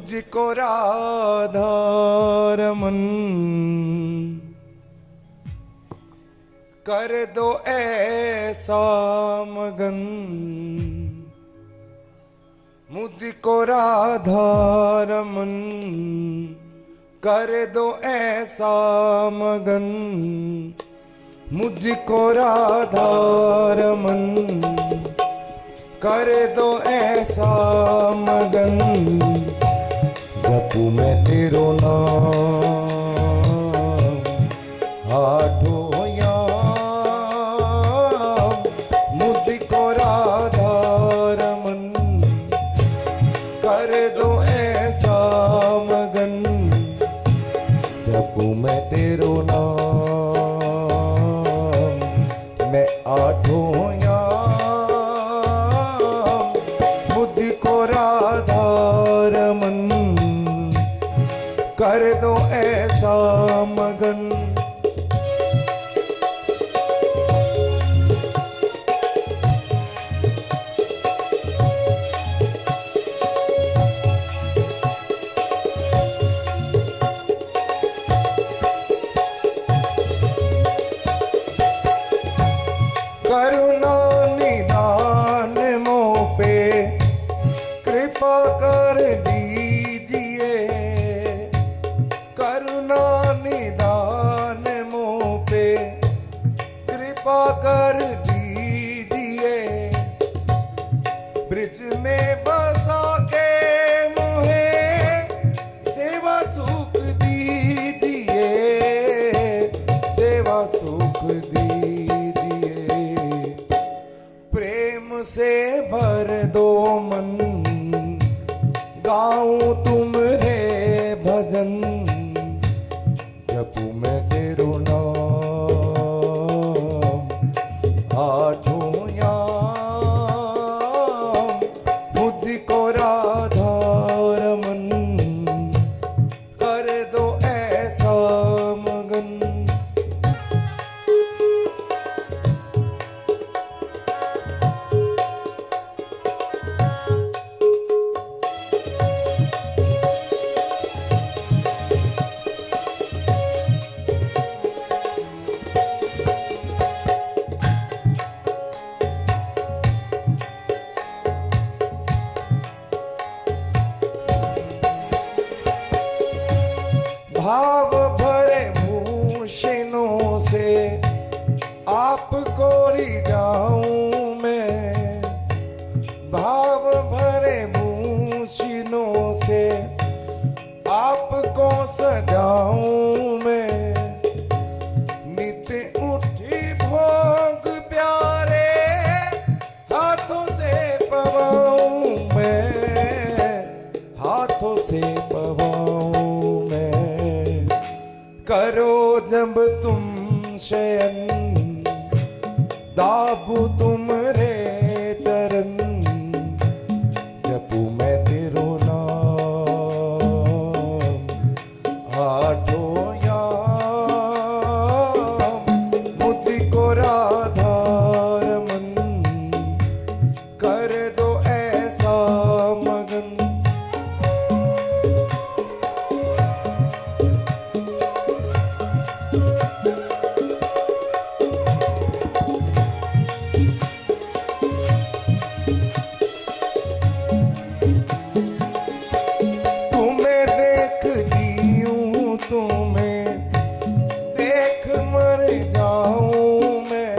मुझको राधा रमन कर दो ऐसा मगन, मुझको राधा रमन कर दो ऐसा मगन, मुझको राधा रमन कर दो ऐसा मगन, जपू मैं तेरो नाम आठों याम, मुझको राधा रमन कर दो ऐसा मगन, जपू मैं तेरो नाम मैं आठों याम, मुझको राधा रमन कर दो ऐसा मगन। करुणा निदान मोह पे कृपा कर दीजिए, करुणा निदान मोह पे कृपा कर दीजिए, ब्रिज में बसा के मुझे सेवा सुख दीजिए, सेवा सुख दीजिए, प्रेम से भर दो मन गाऊं तुम रे भजन, जपू मैं तेरो नाम आठों याम, मुझको राधा रमन कर दो ऐसा मगन। भाव भरे भूषणों से आपको रिझाऊं मैं, भाव भरे भूषणों से आपको सजाऊं मैं, नित्य उठी भोग प्यारे हाथों से पवाऊं मैं, हाथों से पवाऊं मैं, करो जब तुम शयन दाबू तुम रे चरण, जपू मैं तेरो नाम आठों याम, मुझको राधा रमन कर दो ऐसा मगन। तुम्हें देख जीऊं तुम्हें देख मर जाऊं मैं,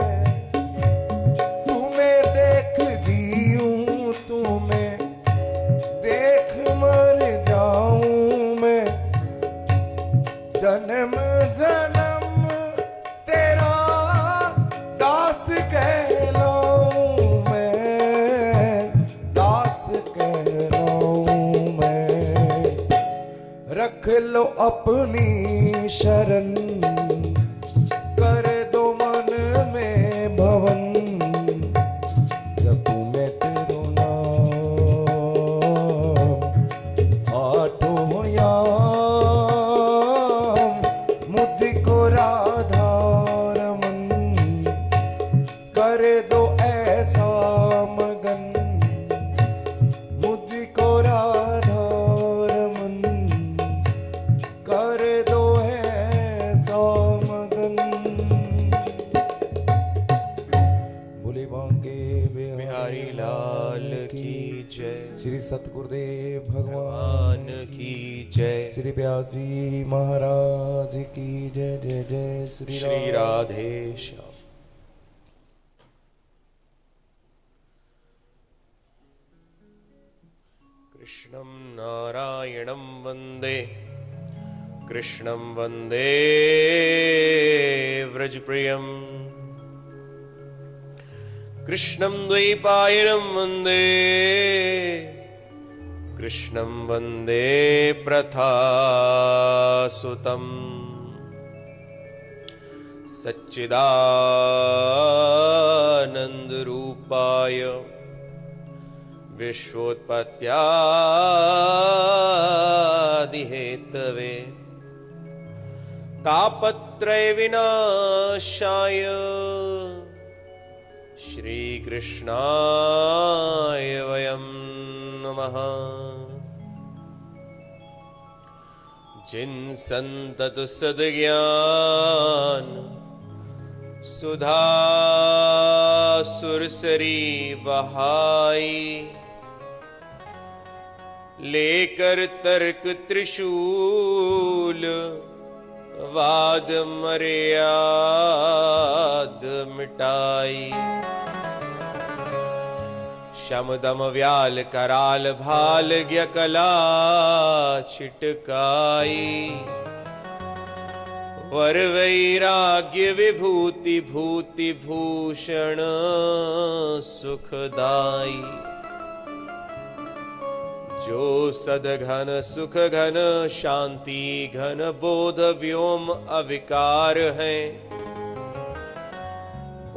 तुम्हें देख जीऊं तुम्हें देख मर जाऊं मैं, जन्म जन्म तेरा दास कहलाऊं मैं, दास कहलाऊं मैं, रख लो अपनी शरण कर दो मन में भवन, जपू मैं तेरो नाम आठों याम, मुझको राधा रमन कर दो ऐसा मगन, मुझको राधा रमन श्री सतगुरुदेव भगवान की जय। श्री व्यासी महाराज की जय। जय जय श्री राधे श्याम। कृष्णं नारायणं वन्दे, कृष्णं वन्दे व्रजप्रियं, कृष्णं द्वैपायनं वन्दे, कृष्णं वन्दे प्रथासुतम्। सच्चिदानन्दरूपाय विश्वोत्पत्त्यादिहेतवे तापत्रय विनाशाय श्रीकृष्णाय वयं नमः। जिन संतत सद्ज्ञान सुधा सुरसरी बहाई, लेकर तर्क त्रिशूल वाद मर्याद मिटाई। शमदम व्याल कराल भाल ज्ञ कला छिटकाई, वर वैराग्य विभूति भूति भूषण सुखदाई। जो सदघन सुख घन शांति घन बोध व्योम अविकार हैं,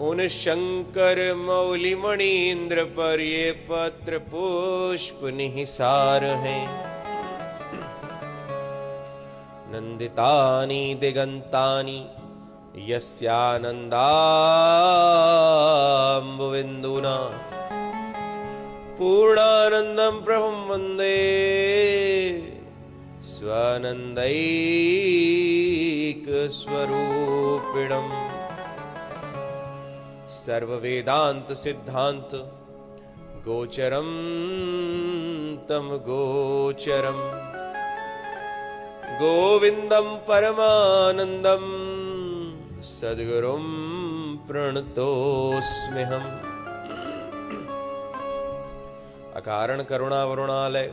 उन शंकर मौली मणीन्द्र पर ये पत्र पुष्प निहिसार हैं। नंदितानि दिगंतानि यस्यानन्दाम्बुविन्दुना, पूर्णानन्दं प्रभुं वन्दे स्वानन्दैकस्वरूपिणम्। सर्ववेदांत सिद्धांत गोचरं तम गोचरं, गोविंदं परमानंदं सद्गुरुं प्रणतोस्म्यहम्। अकारण करुणावरुणालय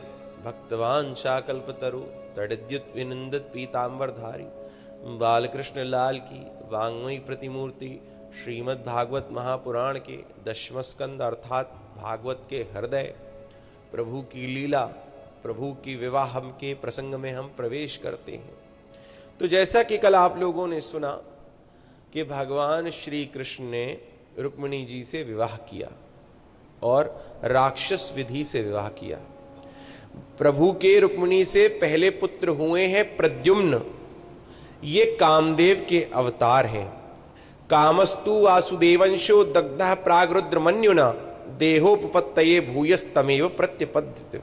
भक्तवांछाकल्पतरु तडिद्युत विनिंदित पीतांबरधारी बालकृष्ण लाल की वाङ्मयी प्रतिमूर्ति श्रीमद् भागवत महापुराण के दशम स्कंद अर्थात भागवत के हृदय प्रभु की लीला, प्रभु की विवाह के प्रसंग में हम प्रवेश करते हैं। तो जैसा कि कल आप लोगों ने सुना कि भगवान श्री कृष्ण ने रुक्मिणी जी से विवाह किया और राक्षस विधि से विवाह किया। प्रभु के रुक्मिणी से पहले पुत्र हुए हैं प्रद्युम्न, ये कामदेव के अवतार हैं। कामस्तु वासुदेवंशो दग्धः प्रागरुद्रमन्युना, देहोपपत्तये भूयस्तमेव प्रत्यपद्यते।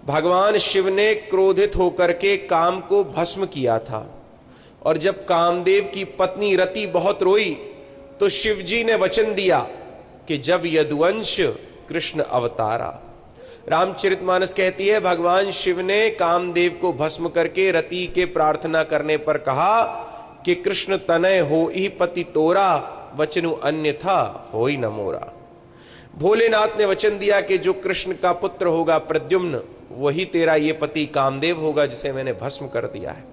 भगवान शिव ने क्रोधित होकर के काम को भस्म किया था, और जब कामदेव की पत्नी रति बहुत रोई तो शिव जी ने वचन दिया कि जब यदुवंश कृष्ण अवतारा। रामचरितमानस कहती है भगवान शिव ने कामदेव को भस्म करके रति के प्रार्थना करने पर कहा कि कृष्ण तनय हो ही पति तोरा, वचनु अन्यथा होई न मोरा। भोलेनाथ ने वचन दिया कि जो कृष्ण का पुत्र होगा प्रद्युम्न, वही तेरा ये पति कामदेव होगा जिसे मैंने भस्म कर दिया है।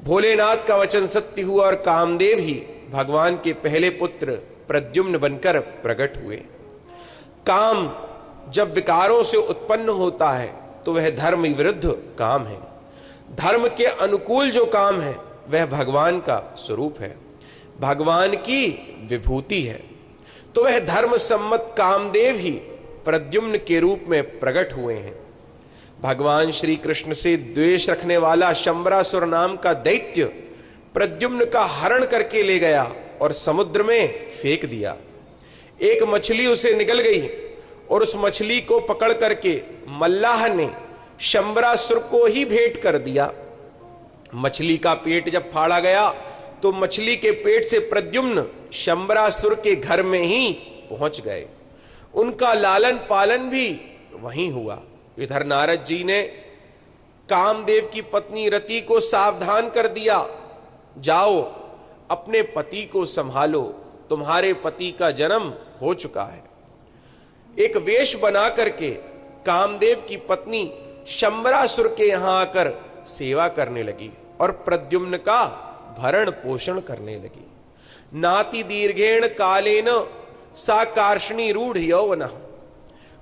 भोलेनाथ का वचन सत्य हुआ और कामदेव ही भगवान के पहले पुत्र प्रद्युम्न बनकर प्रकट हुए। काम जब विकारों से उत्पन्न होता है तो वह धर्म विरुद्ध काम है, धर्म के अनुकूल जो काम है वह भगवान का स्वरूप है, भगवान की विभूति है। तो वह धर्म सम्मत कामदेव ही प्रद्युम्न के रूप में प्रकट हुए हैं। भगवान श्री कृष्ण से द्वेष रखने वाला शंबरासुर नाम का दैत्य प्रद्युम्न का हरण करके ले गया और समुद्र में फेंक दिया। एक मछली उसे निकल गई और उस मछली को पकड़ करके मल्लाह ने शंबरासुर को ही भेंट कर दिया। मछली का पेट जब फाड़ा गया तो मछली के पेट से प्रद्युम्न शंबरासुर के घर में ही पहुंच गए। उनका लालन पालन भी वहीं हुआ। इधर नारद जी ने कामदेव की पत्नी रति को सावधान कर दिया, जाओ अपने पति को संभालो, तुम्हारे पति का जन्म हो चुका है। एक वेश बना करके कामदेव की पत्नी शंबरासुर के यहां आकर सेवा करने लगी और प्रद्युम्न का भरण पोषण करने लगी। नाति दीर्घेण कालेन सा कार्ष्णी रूढ़ यौवनः।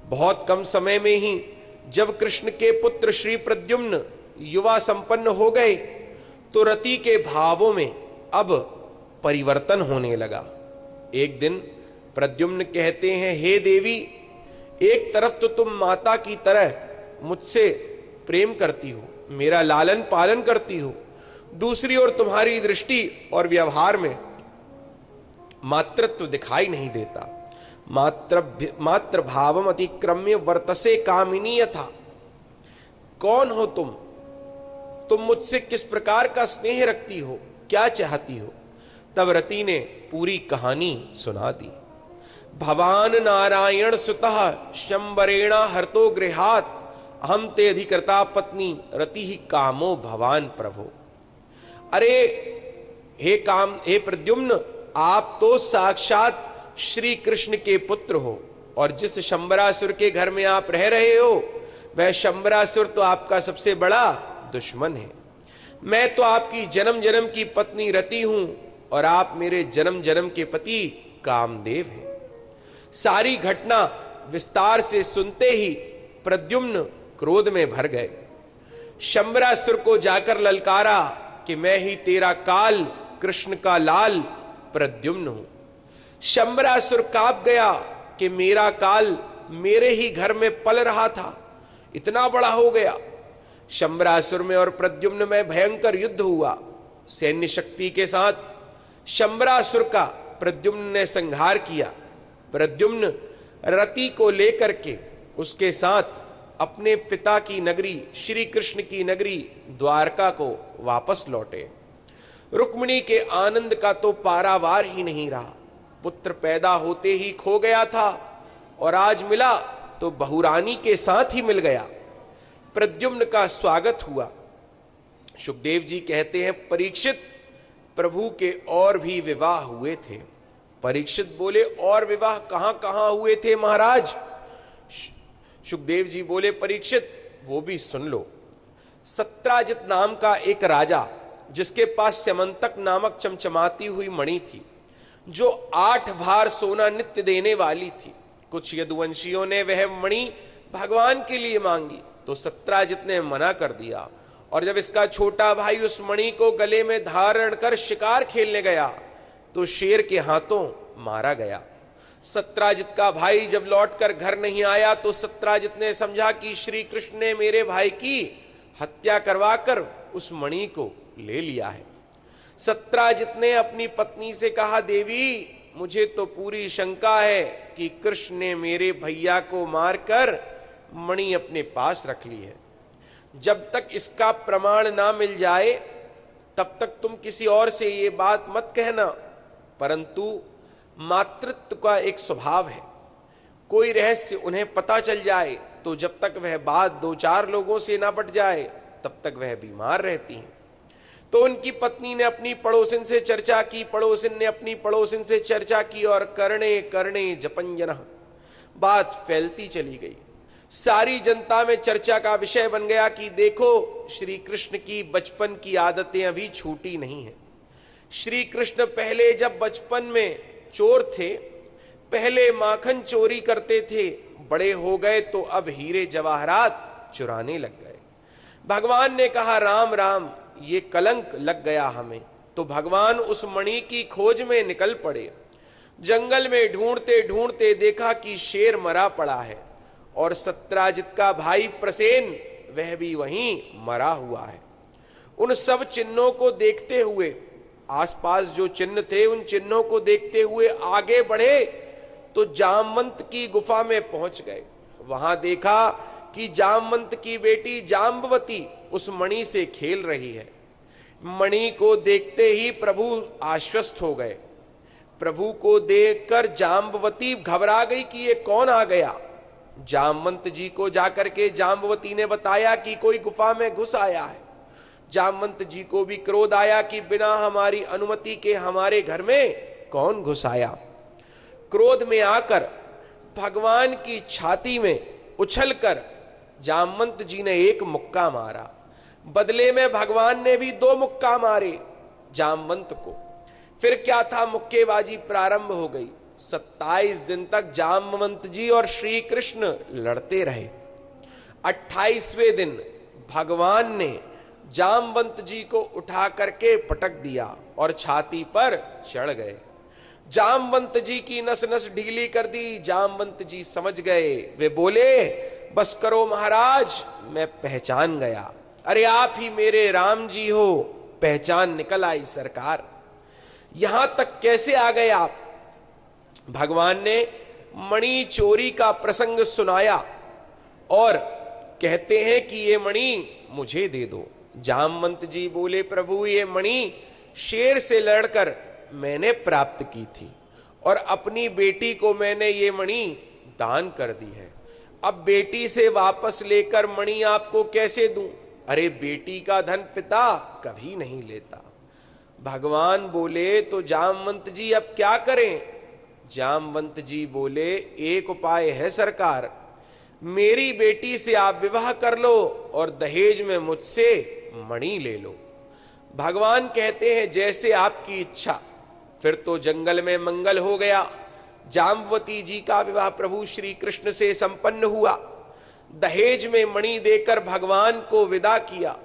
बहुत कम समय में ही जब कृष्ण के पुत्र श्री प्रद्युम्न युवा संपन्न हो गए तो रति के भावों में अब परिवर्तन होने लगा। एक दिन प्रद्युम्न कहते हैं, हे देवी, एक तरफ तो तुम माता की तरह मुझसे प्रेम करती हो, मेरा लालन पालन करती हो, दूसरी ओर तुम्हारी दृष्टि और व्यवहार में मातृत्व दिखाई नहीं देता। मात्र भावम अतिक्रम्य वर्तसे कामिनी यथा। कौन हो तुम मुझसे किस प्रकार का स्नेह रखती हो, क्या चाहती हो? तब रति ने पूरी कहानी सुना दी। भवान नारायण सुतः शंबरेणा हर्तो गृहात हम ते अधिकृता पत्नी रति ही कामो भवान प्रभो। अरे हे प्रद्युम्न, आप तो साक्षात श्री कृष्ण के पुत्र हो और जिस शंबरासुर के घर में आप रह रहे हो वह शंबरासुर तो आपका सबसे बड़ा दुश्मन है। मैं तो आपकी जन्म जन्म की पत्नी रति हूं और आप मेरे जन्म जन्म के पति कामदेव हैं। सारी घटना विस्तार से सुनते ही प्रद्युम्न क्रोध में भर गए। शंबरासुर को जाकर ललकारा कि मैं ही तेरा काल, कृष्ण का लाल प्रद्युम्न हूं। शंबरासुर कांप गया कि मेरा काल मेरे ही घर में पल रहा था, इतना बड़ा हो गया। शंबरासुर में और प्रद्युम्न में भयंकर युद्ध हुआ। सैन्य शक्ति के साथ शंबरासुर का प्रद्युम्न ने संहार किया। प्रद्युम्न रति को लेकर के उसके साथ अपने पिता की नगरी श्री कृष्ण की नगरी द्वारका को वापस लौटे। रुक्मिणी के आनंद का तो पारावार ही नहीं रहा। पुत्र पैदा होते ही खो गया था और आज मिला तो बहुरानी के साथ ही मिल गया। प्रद्युम्न का स्वागत हुआ। सुखदेव जी कहते हैं, परीक्षित, प्रभु के और भी विवाह हुए थे। परीक्षित बोले, और विवाह कहां कहां हुए थे महाराज? सुखदेव जी बोले, परीक्षित वो भी सुन लो। सत्राजित नाम का एक राजा, जिसके पास स्यमंतक नामक चमचमाती हुई मणि थी, जो 8 भार सोना नित्य देने वाली थी। कुछ यदुवंशियों ने वह मणि भगवान के लिए मांगी तो सत्राजित ने मना कर दिया, और जब इसका छोटा भाई उस मणि को गले में धारण कर शिकार खेलने गया तो शेर के हाथों मारा गया। सत्राजित का भाई जब लौटकर घर नहीं आया तो सत्राजित ने समझा कि श्री कृष्ण ने मेरे भाई की हत्या करवाकर उस मणि को ले लिया है। सत्राजित ने अपनी पत्नी से कहा, देवी, मुझे तो पूरी शंका है कि कृष्ण ने मेरे भैया को मारकर मणि अपने पास रख ली है। जब तक इसका प्रमाण ना मिल जाए तब तक तुम किसी और से ये बात मत कहना। परंतु मातृत्व का एक स्वभाव है, कोई रहस्य उन्हें पता चल जाए तो जब तक वह बात 2-4 लोगों से ना बट जाए तब तक वह बीमार रहती हैं। तो उनकी पत्नी ने अपनी पड़ोसिन से चर्चा की, पड़ोसिन ने अपनी पड़ोसिन से चर्चा की, और करणे करणे जपंजनः बात फैलती चली गई। सारी जनता में चर्चा का विषय बन गया कि देखो, श्री कृष्ण की बचपन की आदतें अभी छूटी नहीं है। श्री कृष्ण पहले जब बचपन में चोर थे, पहले माखन चोरी करते थे, बड़े हो गए तो अब हीरे जवाहरात चुराने लग गए। भगवान ने कहा, राम राम, ये कलंक लग गया हमें। तो भगवान उस मणि की खोज में निकल पड़े। जंगल में ढूंढते ढूंढते देखा कि शेर मरा पड़ा है और सत्राजित का भाई प्रसेन वह भी वहीं मरा हुआ है। उन सब चिन्हों को देखते हुए, आसपास जो चिन्ह थे उन चिन्हों को देखते हुए आगे बढ़े तो जामवंत की गुफा में पहुंच गए। वहां देखा कि जामवंत की बेटी जाम्बवती उस मणि से खेल रही है। मणि को देखते ही प्रभु आश्वस्त हो गए। प्रभु को देखकर जाम्बवती घबरा गई कि ये कौन आ गया। जामवंत जी को जाकर के जाम्बवती ने बताया कि कोई गुफा में घुस आया है। जामवंत जी को भी क्रोध आया कि बिना हमारी अनुमति के हमारे घर में कौन घुस आया। क्रोध में आकर भगवान की छाती में उछलकर जामवंत जी ने एक मुक्का मारा। बदले में भगवान ने भी 2 मुक्का मारे जामवंत को। फिर क्या था, मुक्केबाजी प्रारंभ हो गई। 27 दिन तक जामवंत जी और श्री कृष्ण लड़ते रहे। 28वें दिन भगवान ने जामवंत जी को उठा करके पटक दिया और छाती पर चढ़ गए। जामवंत जी की नस नस ढीली कर दी। जामवंत जी समझ गए। वे बोले, बस करो महाराज, मैं पहचान गया। अरे आप ही मेरे राम जी हो। पहचान निकल आई सरकार। यहां तक कैसे आ गए आप? भगवान ने मणि चोरी का प्रसंग सुनाया और कहते हैं कि ये मणि मुझे दे दो। जामवंत जी बोले, प्रभु ये मणि शेर से लड़कर मैंने प्राप्त की थी और अपनी बेटी को मैंने ये मणि दान कर दी है। अब बेटी से वापस लेकर मणि आपको कैसे दूं? अरे बेटी का धन पिता कभी नहीं लेता। भगवान बोले, तो जामवंत जी अब क्या करें? जामवंत जी बोले, एक उपाय है सरकार, मेरी बेटी से आप विवाह कर लो और दहेज में मुझसे मणि ले लो। भगवान कहते हैं, जैसे आपकी इच्छा। फिर तो जंगल में मंगल हो गया। जाम्बवती जी का विवाह प्रभु श्री कृष्ण से संपन्न हुआ। दहेज में मणि देकर भगवान को विदा किया।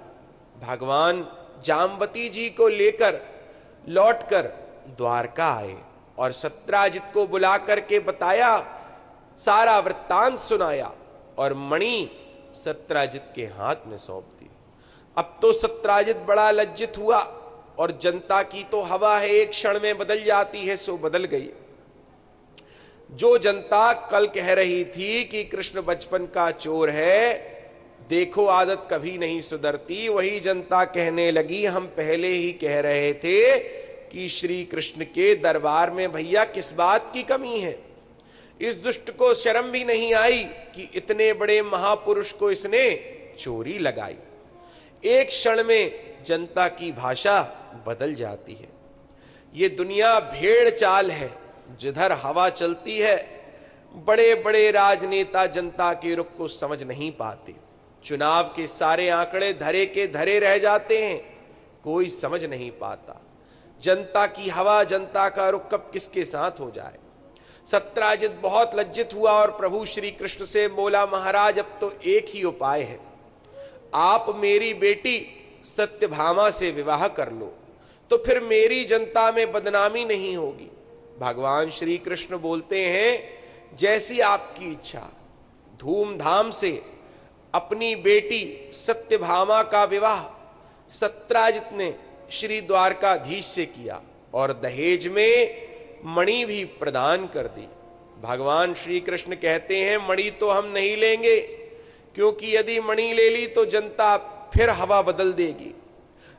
भगवान जाम्बवती जी को लेकर लौटकर द्वारका आए और सत्राजित को बुला करके बताया, सारा वृत्तांत सुनाया और मणि सत्राजित के हाथ में सौंप दी। अब तो सत्राजित बड़ा लज्जित हुआ और जनता की तो हवा है, एक क्षण में बदल जाती है, सो बदल गई। जो जनता कल कह रही थी कि कृष्ण बचपन का चोर है, देखो आदत कभी नहीं सुधरती, वही जनता कहने लगी, हम पहले ही कह रहे थे कि श्री कृष्ण के दरबार में भैया किस बात की कमी है। इस दुष्ट को शर्म भी नहीं आई कि इतने बड़े महापुरुष को इसने चोरी लगाई। एक क्षण में जनता की भाषा बदल जाती है। ये दुनिया भेड़ चाल है, जिधर हवा चलती है। बड़े बड़े राजनेता जनता के रुख को समझ नहीं पाते। चुनाव के सारे आंकड़े धरे के धरे रह जाते हैं, कोई समझ नहीं पाता जनता की हवा, जनता का रुख कब किसके साथ हो जाए। सत्राजित बहुत लज्जित हुआ और प्रभु श्री कृष्ण से बोला, महाराज अब तो एक ही उपाय है, आप मेरी बेटी सत्यभामा से विवाह कर लो, तो फिर मेरी जनता में बदनामी नहीं होगी। भगवान श्री कृष्ण बोलते हैं, जैसी आपकी इच्छा। धूमधाम से अपनी बेटी सत्यभामा का विवाह सत्राजित ने श्री द्वारकाधीश से किया और दहेज में मणि भी प्रदान कर दी। भगवान श्री कृष्ण कहते हैं, मणि तो हम नहीं लेंगे, क्योंकि यदि मणि ले ली तो जनता फिर हवा बदल देगी।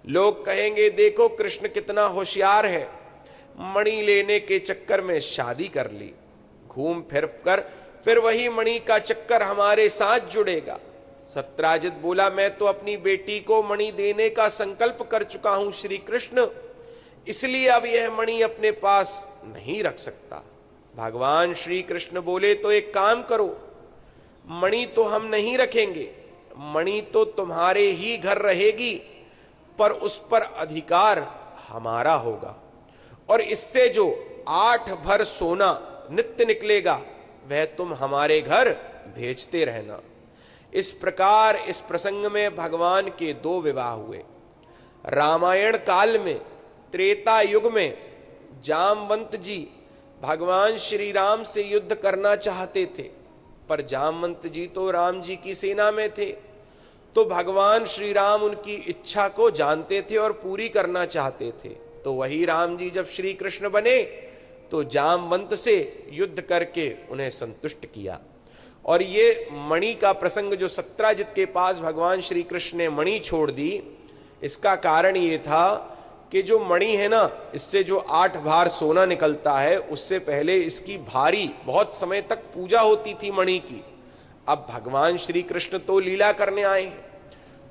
लोग कहेंगे, देखो कृष्ण कितना होशियार है, मणि लेने के चक्कर में शादी कर ली, घूम फिर कर फिर वही मणि का चक्कर हमारे साथ जुड़ेगा। सत्राजित बोला, मैं तो अपनी बेटी को मणि देने का संकल्प कर चुका हूं श्री कृष्ण, इसलिए अब यह मणि अपने पास नहीं रख सकता। भगवान श्री कृष्ण बोले, तो एक काम करो, मणि तो हम नहीं रखेंगे, मणि तो तुम्हारे ही घर रहेगी, पर उस पर अधिकार हमारा होगा और इससे जो 8 भर सोना नित्य निकलेगा वह तुम हमारे घर भेजते रहना। इस प्रकार इस प्रसंग में भगवान के 2 विवाह हुए। रामायण काल में, त्रेता युग में जामवंत जी भगवान श्री राम से युद्ध करना चाहते थे, पर जामवंत जी तो राम जी की सेना में थे, तो भगवान श्री राम उनकी इच्छा को जानते थे और पूरी करना चाहते थे। तो वही राम जी जब श्री कृष्ण बने तो जामवंत से युद्ध करके उन्हें संतुष्ट किया। और ये मणि का प्रसंग जो सत्राजित के पास भगवान श्री कृष्ण ने मणि छोड़ दी, इसका कारण ये था कि जो मणि है ना, इससे जो 8 भार सोना निकलता है, उससे पहले इसकी भारी बहुत समय तक पूजा होती थी मणि की। अब भगवान श्री कृष्ण तो लीला करने आए हैं,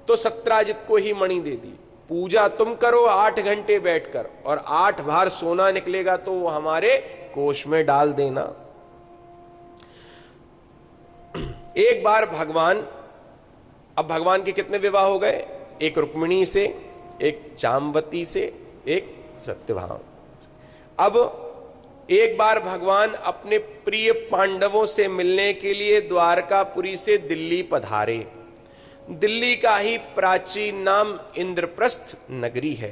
तो सत्राजित को ही मणि दे दी, पूजा तुम करो 8 घंटे बैठकर, और 8 बार सोना निकलेगा तो वो हमारे कोष में डाल देना। एक बार भगवान, अब भगवान के कितने विवाह हो गए? एक रुक्मिणी से, एक जाम्बती से, एक सत्यभामा। अब एक बार भगवान अपने प्रिय पांडवों से मिलने के लिए द्वारकापुरी से दिल्ली पधारे। दिल्ली का ही प्राचीन नाम इंद्रप्रस्थ नगरी है।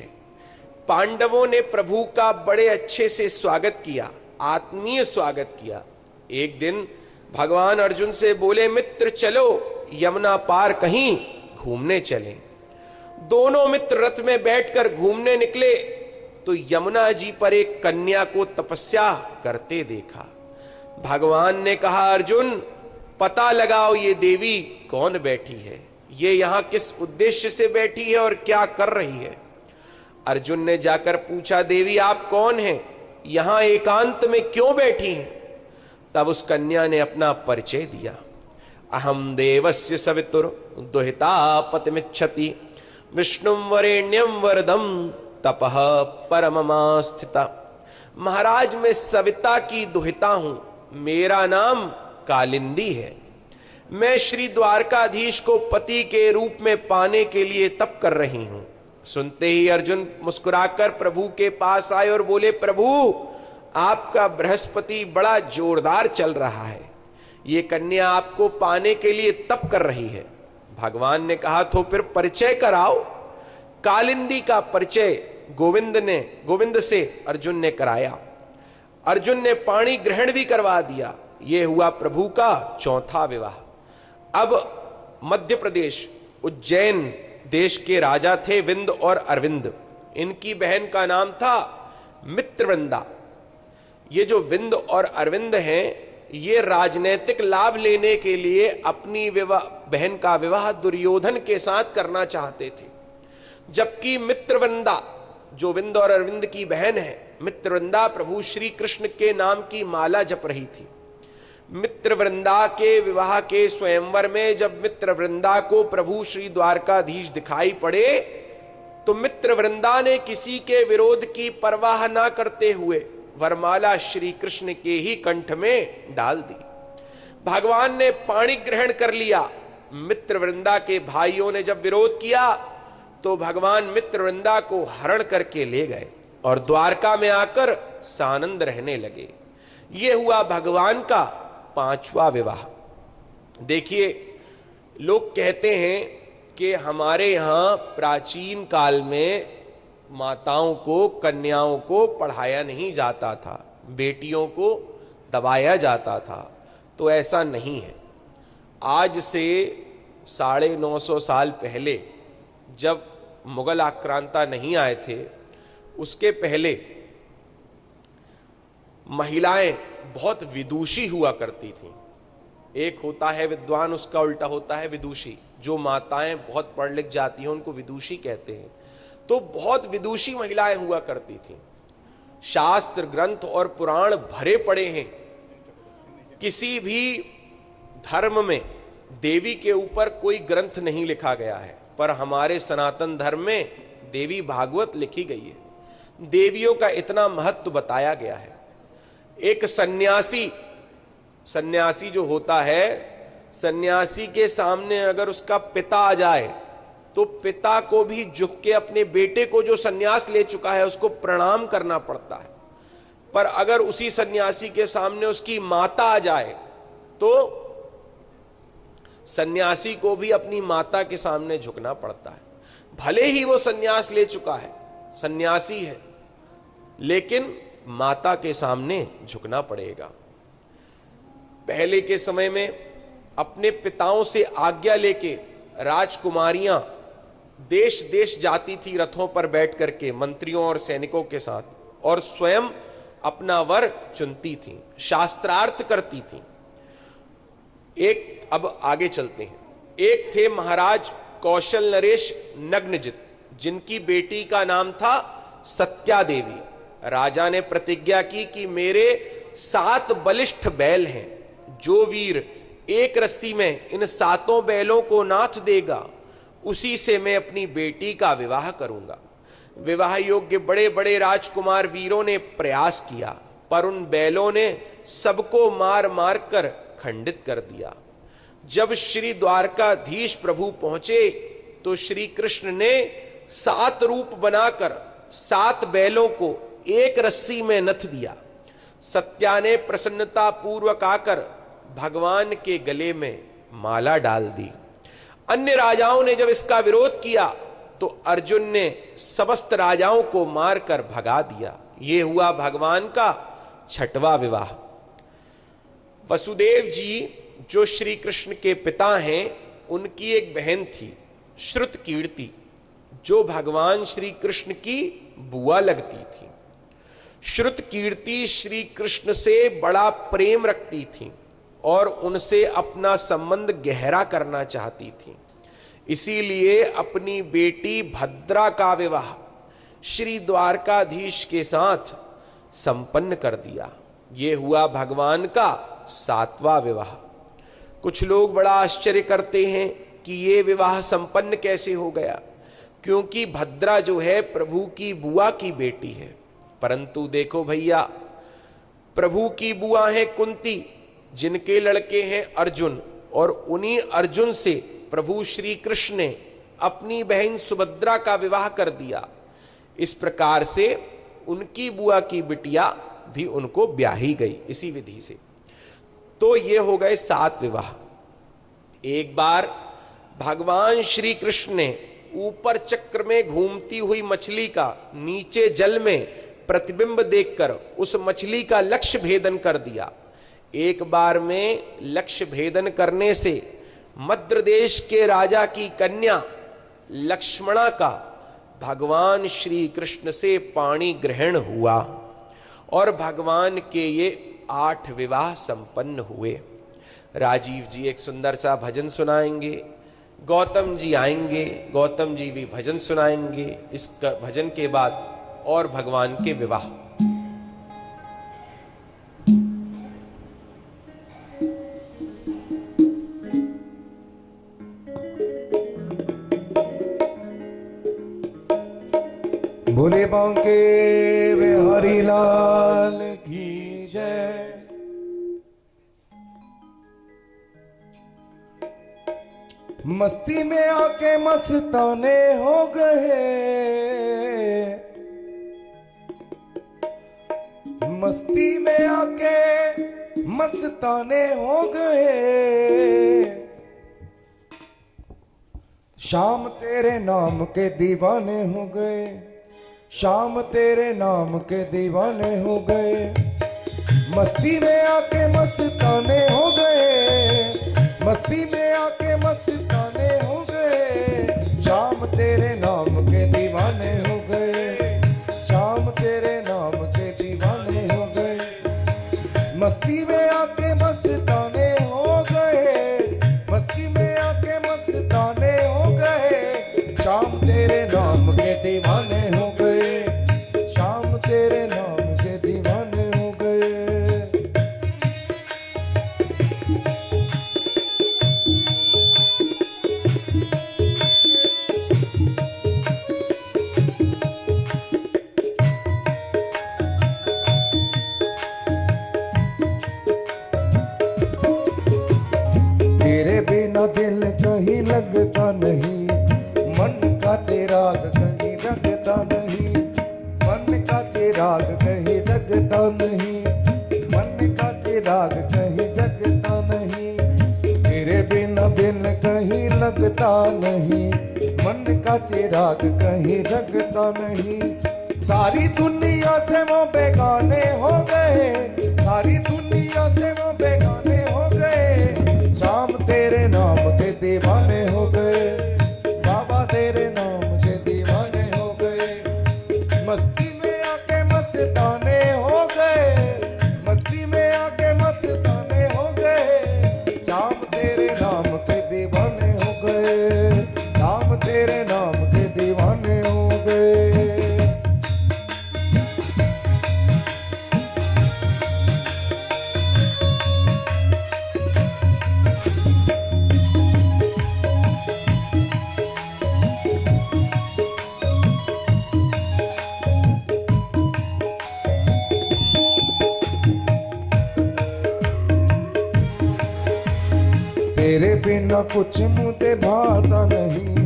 पांडवों ने प्रभु का बड़े अच्छे से स्वागत किया, आत्मीय स्वागत किया। एक दिन भगवान अर्जुन से बोले, मित्र चलो यमुना पार कहीं घूमने चलें। दोनों मित्र रथ में बैठकर घूमने निकले तो यमुना जी पर एक कन्या को तपस्या करते देखा। भगवान ने कहा, अर्जुन पता लगाओ ये देवी कौन बैठी है, ये यहां किस उद्देश्य से बैठी है और क्या कर रही है। अर्जुन ने जाकर पूछा, देवी आप कौन हैं, यहां एकांत में क्यों बैठी हैं? तब उस कन्या ने अपना परिचय दिया। अहम देवस्य सवितुर दुहिता पतिमिच्छति विष्णुम वरेण्यम वरदम तपः परममास्थिता। महाराज मैं सविता की दुहिता हूं, मेरा नाम कालिंदी है। मैं श्री द्वारकाधीश को पति के रूप में पाने के लिए तप कर रही हूं। सुनते ही अर्जुन मुस्कुराकर प्रभु के पास आए और बोले, प्रभु आपका बृहस्पति बड़ा जोरदार चल रहा है, ये कन्या आपको पाने के लिए तप कर रही है। भगवान ने कहा, तो फिर परिचय कराओ। कालिंदी का परिचय गोविंद से अर्जुन ने कराया। अर्जुन ने पाणी ग्रहण भी करवा दिया। यह हुआ प्रभु का चौथा विवाह। अब मध्य प्रदेश उज्जैन देश के राजा थे विंद और अरविंद। इनकी बहन का नाम था मित्रवृंदा। ये जो विंद और अरविंद हैं, ये राजनैतिक लाभ लेने के लिए अपनी बहन का विवाह दुर्योधन के साथ करना चाहते थे। जबकि मित्रवृंदा जो विंद और अरविंद की बहन है, मित्रवृंदा प्रभु श्री कृष्ण के नाम की माला जप रही थी। मित्रवृंदा के विवाह के स्वयंवर में जब मित्रवृंदा को प्रभु श्री द्वारकाधीश दिखाई पड़े तो मित्रवृंदा ने किसी के विरोध की परवाह ना करते हुए वरमाला श्री कृष्ण के ही कंठ में डाल दी। भगवान ने पाणी ग्रहण कर लिया। मित्रवृंदा के भाइयों ने जब विरोध किया तो भगवान मित्रवृंदा को हरण करके ले गए और द्वारका में आकर सानंद रहने लगे। यह हुआ भगवान का 5वां विवाह। देखिए, लोग कहते हैं कि हमारे यहां प्राचीन काल में माताओं को, कन्याओं को पढ़ाया नहीं जाता था, बेटियों को दबाया जाता था। तो ऐसा नहीं है। आज से 950 साल पहले जब मुगल आक्रांता नहीं आए थे, उसके पहले महिलाएं बहुत विदुषी हुआ करती थीं। एक होता है विद्वान, उसका उल्टा होता है विदुषी। जो माताएं बहुत पढ़ लिख जाती हैं उनको विदुषी कहते हैं। तो बहुत विदुषी महिलाएं हुआ करती थीं। शास्त्र ग्रंथ और पुराण भरे पड़े हैं। किसी भी धर्म में देवी के ऊपर कोई ग्रंथ नहीं लिखा गया है, पर हमारे सनातन धर्म में देवी भागवत लिखी गई है। देवियों का इतना महत्व बताया गया है। एक सन्यासी जो होता है, सन्यासी के सामने अगर उसका पिता आ जाए तो पिता को भी झुक के अपने बेटे को जो सन्यास ले चुका है उसको प्रणाम करना पड़ता है। पर अगर उसी सन्यासी के सामने उसकी माता आ जाए तो सन्यासी को भी अपनी माता के सामने झुकना पड़ता है। भले ही वो सन्यास ले चुका है, सन्यासी है, लेकिन माता के सामने झुकना पड़ेगा। पहले के समय में अपने पिताओं से आज्ञा लेके राजकुमारियां देश देश जाती थी रथों पर बैठ करके मंत्रियों और सैनिकों के साथ, और स्वयं अपना वर चुनती थी, शास्त्रार्थ करती थी। एक, अब आगे चलते हैं। एक थे महाराज कौशल नरेश नग्नजित, जिनकी बेटी का नाम था सत्या देवी। राजा ने प्रतिज्ञा की कि मेरे 7 बलिष्ठ बैल हैं, जो वीर एक रस्सी में इन 7 बैलों को नाथ देगा, उसी से मैं अपनी बेटी का विवाह करूंगा। विवाह योग्य बड़े बड़े राजकुमार वीरों ने प्रयास किया, पर उन बैलों ने सबको मार मार कर खंडित कर दिया। जब श्री द्वारकाधीश प्रभु पहुंचे तो श्री कृष्ण ने 7 रूप बनाकर 7 बैलों को एक रस्सी में नथ दिया। सत्या ने प्रसन्नता पूर्वक आकर भगवान के गले में माला डाल दी। अन्य राजाओं ने जब इसका विरोध किया तो अर्जुन ने समस्त राजाओं को मारकर भगा दिया। यह हुआ भगवान का 6वां विवाह। वसुदेव जी जो श्री कृष्ण के पिता हैं, उनकी एक बहन थी श्रुतकीर्ति, जो भगवान श्री कृष्ण की बुआ लगती थी। श्रुतकीर्ति श्री कृष्ण से बड़ा प्रेम रखती थी और उनसे अपना संबंध गहरा करना चाहती थी। इसीलिए अपनी बेटी भद्रा का विवाह श्री द्वारकाधीश के साथ संपन्न कर दिया। यह हुआ भगवान का 7वां विवाह। कुछ लोग बड़ा आश्चर्य करते हैं कि यह विवाह संपन्न कैसे हो गया, क्योंकि भद्रा जो है प्रभु की बुआ की बेटी है। परंतु देखो भैया, प्रभु की बुआ है कुंती, जिनके लड़के हैं अर्जुन, और उन्हीं अर्जुन से प्रभु श्री कृष्ण ने अपनी बहन सुभद्रा का विवाह कर दिया। इस प्रकार से उनकी बुआ की बिटिया भी उनको ब्याही गई इसी विधि से। तो ये हो गए 7 विवाह। एक बार भगवान श्री कृष्ण ने ऊपर चक्र में घूमती हुई मछली का नीचे जल में प्रतिबिंब देखकर उस मछली का लक्ष्य भेदन कर दिया। एक बार में लक्ष्य भेदन करने से मद्र देश के राजा की कन्या लक्ष्मणा का भगवान श्री कृष्ण से पाणी ग्रहण हुआ और भगवान के ये 8 विवाह संपन्न हुए। राजीव जी एक सुंदर सा भजन सुनाएंगे, गौतम जी आएंगे, गौतम जी भी भजन सुनाएंगे। इस भजन के बाद और भगवान के विवाह। भोले बांके बिहारी लाल की जय। मस्ती में आके मस्ताने हो गए, मस्ती में आके मस्ताने हो गए। शाम तेरे नाम के दीवाने हो गए, शाम तेरे नाम के दीवाने हो गए। मस्ती में आके मस्ताने हो गए, मस्ती में आके मस्ताने हो गए। शाम तेरे नाम के दीवाने हो गए, शाम तेरे नाम के दीवाने हो गए। मस्ती में आके मस्ताने हो गए, मस्ती में आके मस्ताने हो गए। शाम तेरे नाम के दीवाने हो गए, शाम तेरे नाम के दीवाने हो गए। तेरे बिना दिल कहीं लगता नहीं, मन का चिराग कहीं लगता नहीं, मन का चिराग कहीं लगता नहीं, मन का चिराग कहीं लगता नहीं। तेरे बिना दिल कहीं लगता नहीं, मन का चिराग कहीं लगता नहीं। सारी दुनिया से वो बेगाने हो गए, सारी दुनिया से वो बेगाने हो गए। शाम तेरे नाम के दीवाने हो गए, बाबा तेरे नाम के दीवाने हो गए। मस्ती में आके मस्ताने हो गए, मस्ती में आके मस्ताने हो गए। शाम तेरे नाम के दीवाने हो गए, शाम तेरे नाम के दीवाने हो गए। बिना कुछ मुझे भाता नहीं,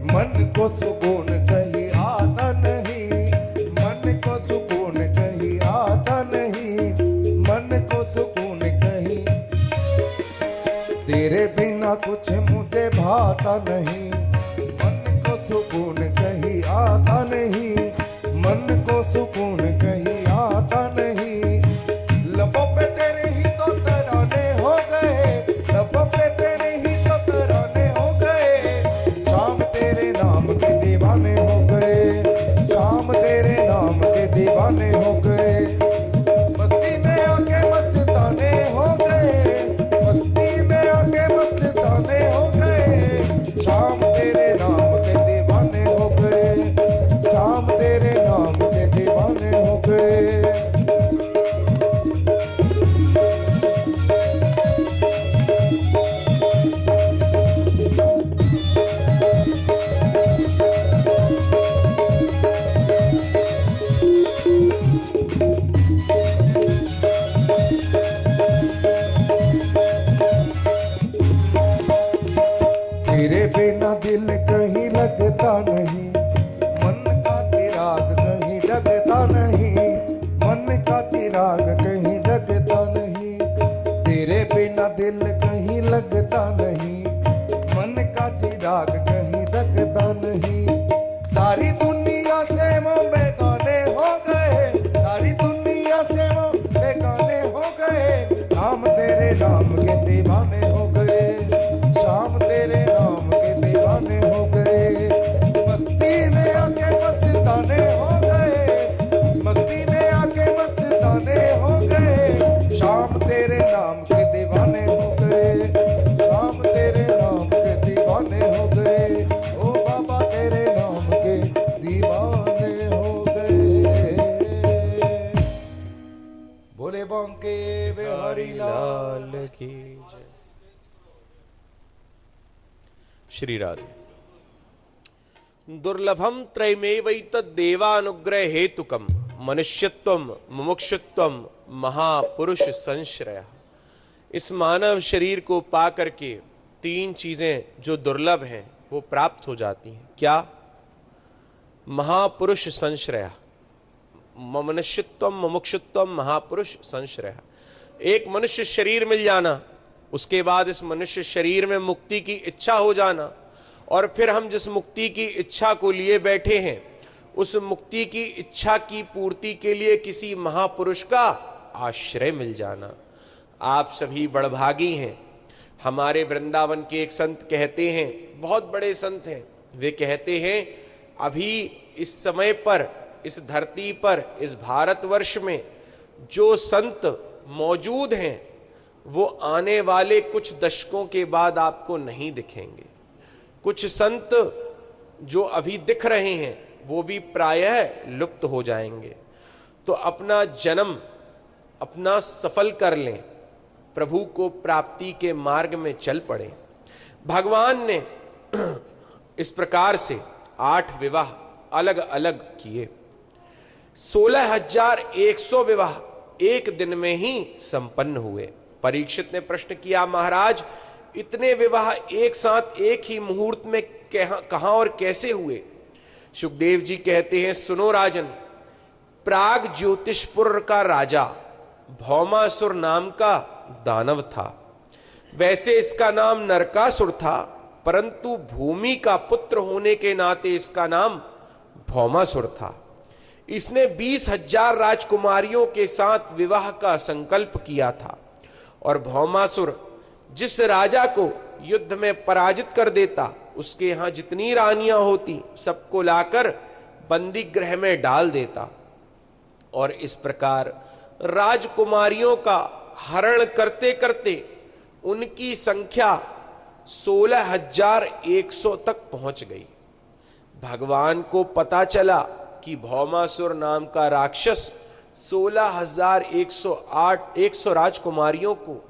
मन को सुकून कहीं आता नहीं, मन को सुकून कहीं आता नहीं, मन को सुकून कहीं। तेरे बिना कुछ मुझे भाता नहीं, मन को सुकून कहीं आता नहीं, मन को सुकून कहीं आता नहीं। लबों पे तेरे ही तो तराने हो गए, लबों पे तेरे ही तो तराने हो गए, शाम तेरे नाम के दीवाने हो गए, शाम तेरे नाम के दीवाने हो गए। मस्ती में आके मस्ताने हो गए, मस्ती में आके मस्ताने हो गए, शाम तेरे नाम के दीवाने हो गए, शाम तेरे नाम के दीवाने हो गए। तेरे बिना दिल कहीं लगता नहीं, मन का चिराग कहीं जगता नहीं, मन का चिराग कहीं जगता नहीं। तेरे बिना दिल कहीं लगता नहीं, मन का चिराग कहीं जगता नहीं। सारी दुनिया से वो बेगाने हो गए, सारी दुनिया से वो बेगाने हो गए, नाम तेरे नाम के दीवाने हो गए, शाम तेरे नाम के दीवाने हो गए। मस्ती में आके मस्ताने हो गए, मस्ती में आके मस्ताने हो गए, शाम तेरे नाम के दीवाने हो गए, शाम तेरे नाम के दीवाने हो गए। ओ बाबा तेरे नाम के दीवाने हो गए। बोले बांके बिहारी लाल की जय। श्री राधे। दुर्लभम त्रयमेवैतद् देवानुग्रह हेतुकम मनुष्यत्वम मुमुक्षुत्वम महापुरुष संश्रय। इस मानव शरीर को पा करके तीन चीजें जो दुर्लभ हैं वो प्राप्त हो जाती हैं। क्या? महापुरुष संश्रय, मनुष्यत्वम मुमुक्षुत्वम महापुरुष संश्रय। एक मनुष्य शरीर मिल जाना, उसके बाद इस मनुष्य शरीर में मुक्ति की इच्छा हो जाना, और फिर हम जिस मुक्ति की इच्छा को लिए बैठे हैं उस मुक्ति की इच्छा की पूर्ति के लिए किसी महापुरुष का आश्रय मिल जाना। आप सभी बड़भागी हैं। हमारे वृंदावन के एक संत कहते हैं, बहुत बड़े संत हैं, वे कहते हैं अभी इस समय पर, इस धरती पर, इस भारतवर्ष में जो संत मौजूद हैं वो आने वाले कुछ दशकों के बाद आपको नहीं दिखेंगे। कुछ संत जो अभी दिख रहे हैं वो भी प्रायः लुप्त हो जाएंगे। तो अपना जन्म अपना सफल कर लें, प्रभु को प्राप्ति के मार्ग में चल पड़े। भगवान ने इस प्रकार से 8 विवाह अलग अलग किए। 16,100 विवाह एक दिन में ही संपन्न हुए। परीक्षित ने प्रश्न किया, महाराज इतने विवाह एक साथ एक ही मुहूर्त में कहां और कैसे हुए? सुखदेव जी कहते हैं, सुनो राजन, प्राग ज्योतिषपुर का राजा भौमासुर नाम का दानव था। वैसे इसका नाम नरकासुर था, परंतु भूमि का पुत्र होने के नाते इसका नाम भौमासुर था। इसने 20,000 राजकुमारियों के साथ विवाह का संकल्प किया था, और भौमासुर जिस राजा को युद्ध में पराजित कर देता उसके यहां जितनी रानियां होती सबको लाकर बंदी गृह में डाल देता, और इस प्रकार राजकुमारियों का हरण करते करते उनकी संख्या 16,100 तक पहुंच गई। भगवान को पता चला कि भौमासुर नाम का राक्षस 16,108 राजकुमारियों को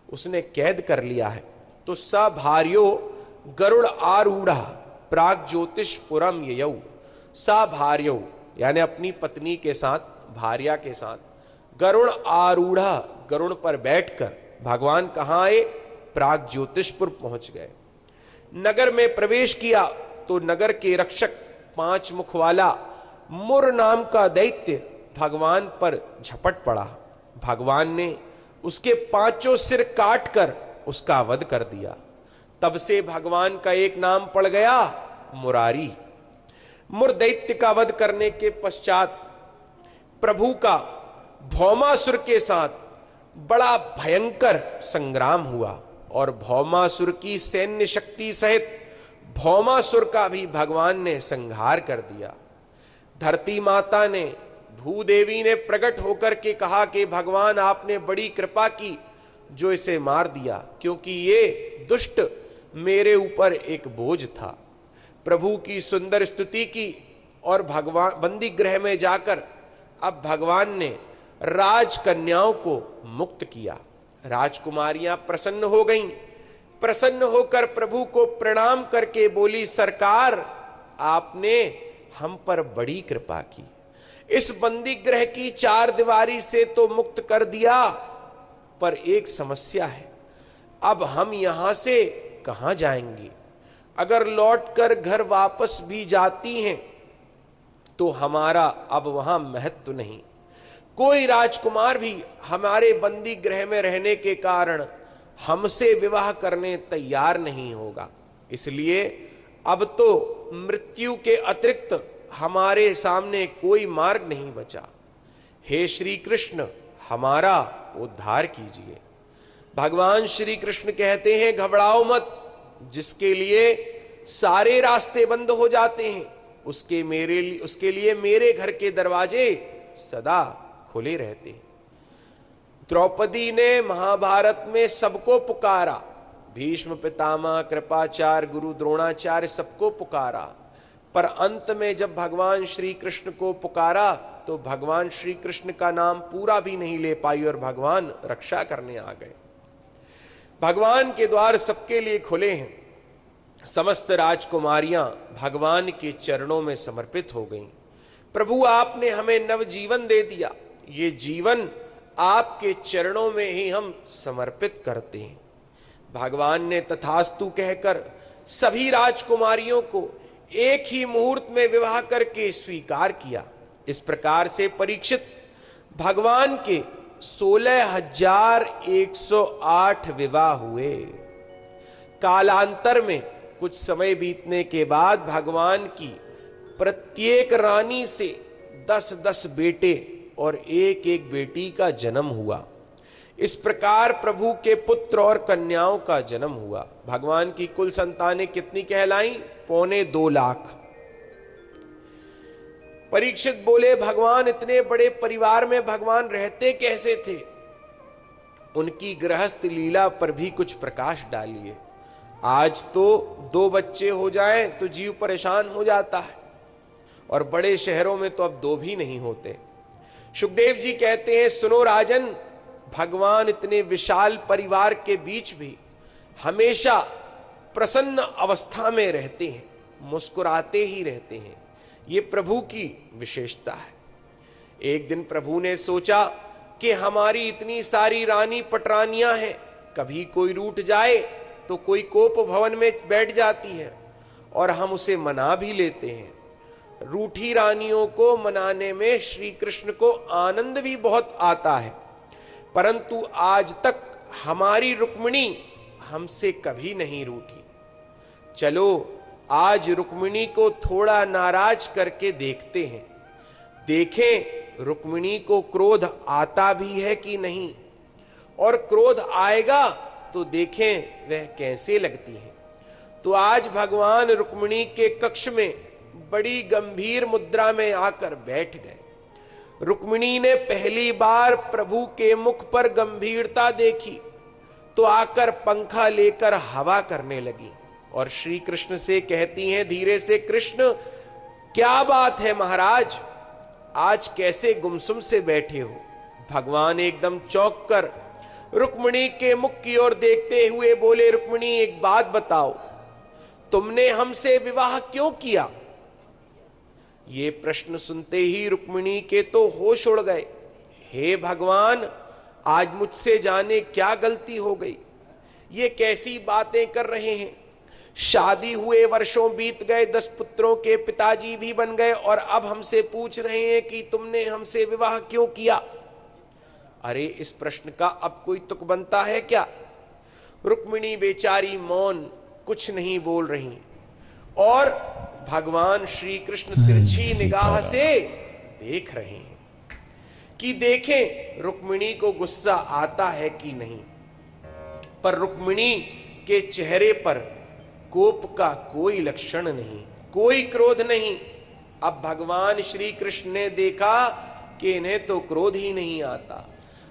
उसने कैद कर लिया है। तो सभार्यो गरुड़ आरूढ़ प्राग ज्योतिषपुरम ययौ। सभार्यो यानी अपनी पत्नी के साथ, भार्या के साथ, गरुड़ आरूढ़ गरुड़ पर बैठकर भगवान कहां आए? प्राग ज्योतिषपुर पहुंच गए। नगर में प्रवेश किया तो नगर के रक्षक 5 मुख वाला मुर नाम का दैत्य भगवान पर झपट पड़ा। भगवान ने उसके 5 सिर काटकर उसका वध कर दिया। तब से भगवान का एक नाम पड़ गया, मुरारी। मुर दैत्य का वध करने के पश्चात प्रभु का भौमासुर के साथ बड़ा भयंकर संग्राम हुआ और भौमासुर की सैन्य शक्ति सहित भौमासुर का भी भगवान ने संहार कर दिया। धरती माता ने, भूदेवी ने प्रकट होकर के कहा कि भगवान आपने बड़ी कृपा की जो इसे मार दिया, क्योंकि ये दुष्ट मेरे ऊपर एक बोझ था। प्रभु की सुंदर स्तुति की और भगवान बंदी गृह में जाकर अब भगवान ने राजकन्याओं को मुक्त किया। राजकुमारियां प्रसन्न हो गईं। प्रसन्न होकर प्रभु को प्रणाम करके बोली, सरकार आपने हम पर बड़ी कृपा की, इस बंदी गृह की 4 दीवारी से तो मुक्त कर दिया, पर एक समस्या है, अब हम यहां से कहां जाएंगे? अगर लौटकर घर वापस भी जाती हैं तो हमारा अब वहां महत्व नहीं। कोई राजकुमार भी हमारे बंदी गृह में रहने के कारण हमसे विवाह करने तैयार नहीं होगा। इसलिए अब तो मृत्यु के अतिरिक्त हमारे सामने कोई मार्ग नहीं बचा। हे श्री कृष्ण, हमारा उद्धार कीजिए। भगवान श्री कृष्ण कहते हैं, घबराओ मत, जिसके लिए सारे रास्ते बंद हो जाते हैं उसके लिए मेरे घर के दरवाजे सदा खुले रहते हैं। द्रौपदी ने महाभारत में सबको पुकारा, भीष्म पितामह, कृपाचार्य, गुरु द्रोणाचार्य सबको पुकारा, पर अंत में जब भगवान श्री कृष्ण को पुकारा तो भगवान श्री कृष्ण का नाम पूरा भी नहीं ले पाई और भगवान रक्षा करने आ गए। भगवान के द्वार सबके लिए खुले हैं। समस्त राजकुमारियां भगवान के चरणों में समर्पित हो गईं। प्रभु आपने हमें नव जीवन दे दिया, ये जीवन आपके चरणों में ही हम समर्पित करते हैं। भगवान ने तथास्तु कहकर सभी राजकुमारियों को एक ही मुहूर्त में विवाह करके स्वीकार किया। इस प्रकार से परीक्षित भगवान के 16,108 विवाह हुए। कालांतर में कुछ समय बीतने के बाद भगवान की प्रत्येक रानी से 10-10 बेटे और एक एक बेटी का जन्म हुआ। इस प्रकार प्रभु के पुत्र और कन्याओं का जन्म हुआ। भगवान की कुल संतानें कितनी कहलाई? 2.25 लाख। परीक्षित बोले, भगवान इतने बड़े परिवार में भगवान रहते कैसे थे? उनकी गृहस्थ लीला पर भी कुछ प्रकाश डालिए। आज तो 2 बच्चे हो जाएं तो जीव परेशान हो जाता है, और बड़े शहरों में तो अब 2 भी नहीं होते। सुखदेव जी कहते हैं, सुनो राजन, भगवान इतने विशाल परिवार के बीच भी हमेशा प्रसन्न अवस्था में रहते हैं, मुस्कुराते ही रहते हैं। ये प्रभु की विशेषता है। एक दिन प्रभु ने सोचा कि हमारी इतनी सारी रानी पटरानियां हैं, कभी कोई रूठ जाए तो कोई कोप भवन में बैठ जाती है और हम उसे मना भी लेते हैं। रूठी रानियों को मनाने में श्री कृष्ण को आनंद भी बहुत आता है, परंतु आज तक हमारी रुक्मिणी हमसे कभी नहीं रूठी। चलो आज रुक्मिणी को थोड़ा नाराज करके देखते हैं, देखें रुक्मिणी को क्रोध आता भी है कि नहीं, और क्रोध आएगा तो देखें वह कैसे लगती है। तो आज भगवान रुक्मिणी के कक्ष में बड़ी गंभीर मुद्रा में आकर बैठ गए। रुक्मिणी ने पहली बार प्रभु के मुख पर गंभीरता देखी तो आकर पंखा लेकर हवा करने लगी और श्री कृष्ण से कहती हैं धीरे से, कृष्ण क्या बात है महाराज, आज कैसे गुमसुम से बैठे हो? भगवान एकदम चौंक कर रुक्मिणी के मुख की ओर देखते हुए बोले, रुक्मिणी एक बात बताओ, तुमने हमसे विवाह क्यों किया? ये प्रश्न सुनते ही रुक्मिणी के तो होश उड़ गए। हे भगवान, आज मुझसे जाने क्या गलती हो गई, ये कैसी बातें कर रहे हैं? शादी हुए वर्षों बीत गए, 10 पुत्रों के पिताजी भी बन गए, और अब हमसे पूछ रहे हैं कि तुमने हमसे विवाह क्यों किया? अरे इस प्रश्न का अब कोई तुक बनता है क्या? रुक्मिणी बेचारी मौन, कुछ नहीं बोल रही, और भगवान श्री कृष्ण तिरछी निगाह से देख रहे हैं कि देखें रुक्मिणी को गुस्सा आता है कि नहीं। पर रुक्मिणी के चेहरे पर कोप का कोई लक्षण नहीं, कोई क्रोध नहीं। अब भगवान श्री कृष्ण ने देखा कि इन्हें तो क्रोध ही नहीं आता।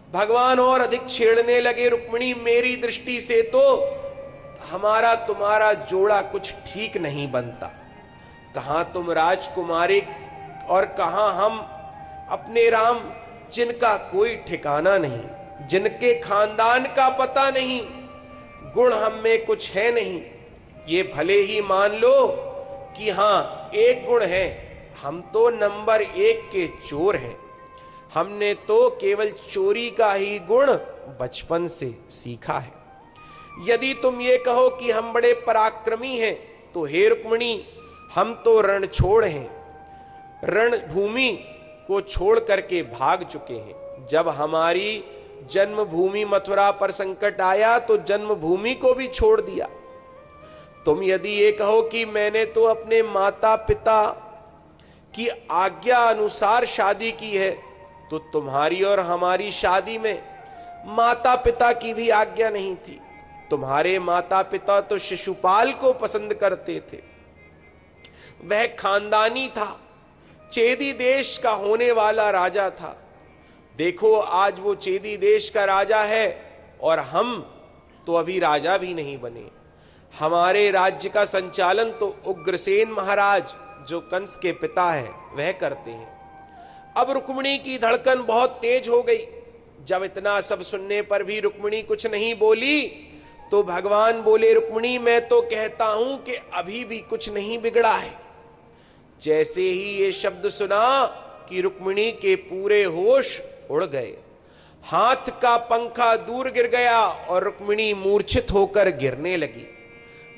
भगवान और अधिक छेड़ने लगे, रुक्मिणी मेरी दृष्टि से तो हमारा तुम्हारा जोड़ा कुछ ठीक नहीं बनता। कहां तुम राजकुमारी और कहां हम अपने राम, जिनका कोई ठिकाना नहीं, जिनके खानदान का पता नहीं, गुण हम में कुछ है नहीं। ये भले ही मान लो कि हां एक गुण है, हम तो नंबर 1 के चोर हैं। हमने तो केवल चोरी का ही गुण बचपन से सीखा है। यदि तुम ये कहो कि हम बड़े पराक्रमी हैं, तो हे रुक्मिणी हम तो रणछोड़ हैं, रणभूमि को छोड़ करके भाग चुके हैं। जब हमारी जन्मभूमि मथुरा पर संकट आया तो जन्मभूमि को भी छोड़ दिया। तुम यदि ये कहो कि मैंने तो अपने माता पिता की आज्ञा अनुसार शादी की है, तो तुम्हारी और हमारी शादी में माता पिता की भी आज्ञा नहीं थी। तुम्हारे माता पिता तो शिशुपाल को पसंद करते थे, वह खानदानी था, चेदी देश का होने वाला राजा था। देखो आज वो चेदी देश का राजा है और हम तो अभी राजा भी नहीं बने। हमारे राज्य का संचालन तो उग्रसेन महाराज, जो कंस के पिता है, वह करते हैं। अब रुक्मिणी की धड़कन बहुत तेज हो गई। जब इतना सब सुनने पर भी रुक्मिणी कुछ नहीं बोली, तो भगवान बोले, रुक्मिणी मैं तो कहता हूं कि अभी भी कुछ नहीं बिगड़ा है। जैसे ही ये शब्द सुना कि रुक्मिणी के पूरे होश उड़ गए, हाथ का पंखा दूर गिर गया और रुक्मिणी मूर्छित होकर गिरने लगी।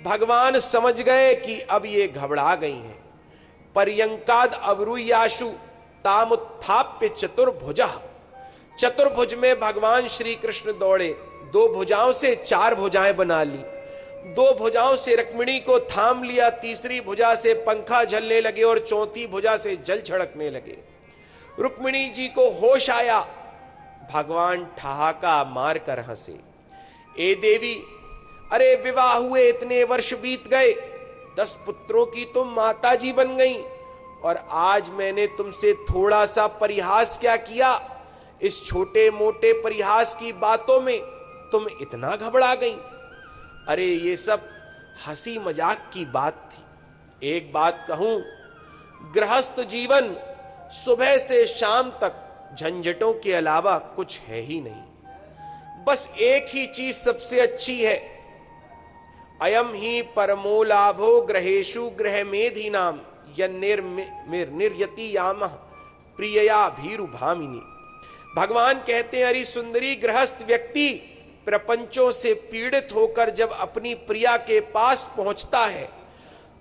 भगवान समझ गए कि अब ये घबरा गई हैं। पर्यंकाद अवरुयाशु तामुत्थाप्य चतुर्भुजा, चतुर्भुज में भगवान श्री कृष्ण दौड़े, 2 भुजाओं से 4 भुजाएं बना ली, 2 भुजाओं से रुक्मिणी को थाम लिया, तीसरी भुजा से पंखा झलने लगे और चौथी भुजा से जल छिड़कने लगे। रुक्मिणी जी को होश आया। भगवान ठहाका मारकर हंसे, ए देवी, अरे विवाह हुए इतने वर्ष बीत गए, 10 पुत्रों की तुम माता जी बन गई, और आज मैंने तुमसे थोड़ा सा परिहास क्या किया? इस छोटे मोटे परिहास की बातों में तुम इतना घबरा गई? अरे ये सब हंसी मजाक की बात थी। एक बात कहूं, गृहस्थ जीवन सुबह से शाम तक झंझटों के अलावा कुछ है ही नहीं। बस एक ही चीज सबसे अच्छी है, अयम ही परमो लाभो ग्रहेशु ग्रह मेधि नाम निर्यति याम प्रियया भीरु भामिनी। भगवान कहते हैं, अरे सुंदरी, गृहस्थ व्यक्ति प्रपंचों से पीड़ित होकर जब अपनी प्रिया के पास पहुंचता है,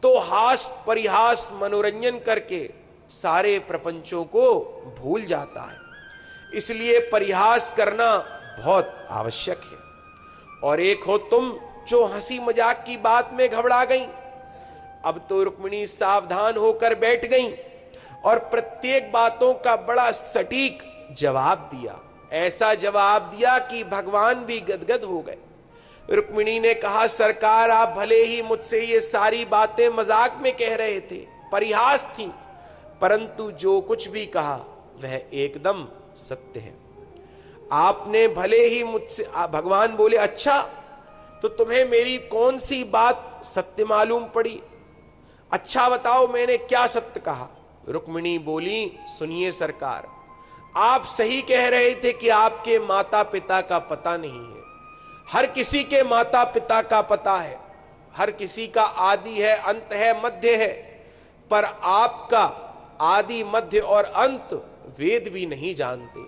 तो हास परिहास मनोरंजन करके सारे प्रपंचों को भूल जाता है। इसलिए परिहास करना बहुत आवश्यक है। और एक हो तुम जो हंसी मजाक की बात में घबरा गई। अब तो रुक्मिणी सावधान होकर बैठ गई और प्रत्येक बातों का बड़ा सटीक जवाब दिया। ऐसा जवाब दिया कि भगवान भी गदगद हो गए। रुक्मिणी ने कहा, सरकार आप भले ही मुझसे ये सारी बातें मजाक में कह रहे थे, परिहास थी, परंतु जो कुछ भी कहा वह एकदम सत्य है। आपने भले ही मुझसे, भगवान बोले, अच्छा तो तुम्हें मेरी कौन सी बात सत्य मालूम पड़ी? अच्छा बताओ मैंने क्या सत्य कहा? रुक्मिणी बोली, सुनिए सरकार, आप सही कह रहे थे कि आपके माता पिता का पता नहीं है। हर किसी के माता पिता का पता है, हर किसी का आदि है, अंत है, मध्य है, पर आपका आदि मध्य और अंत वेद भी नहीं जानते।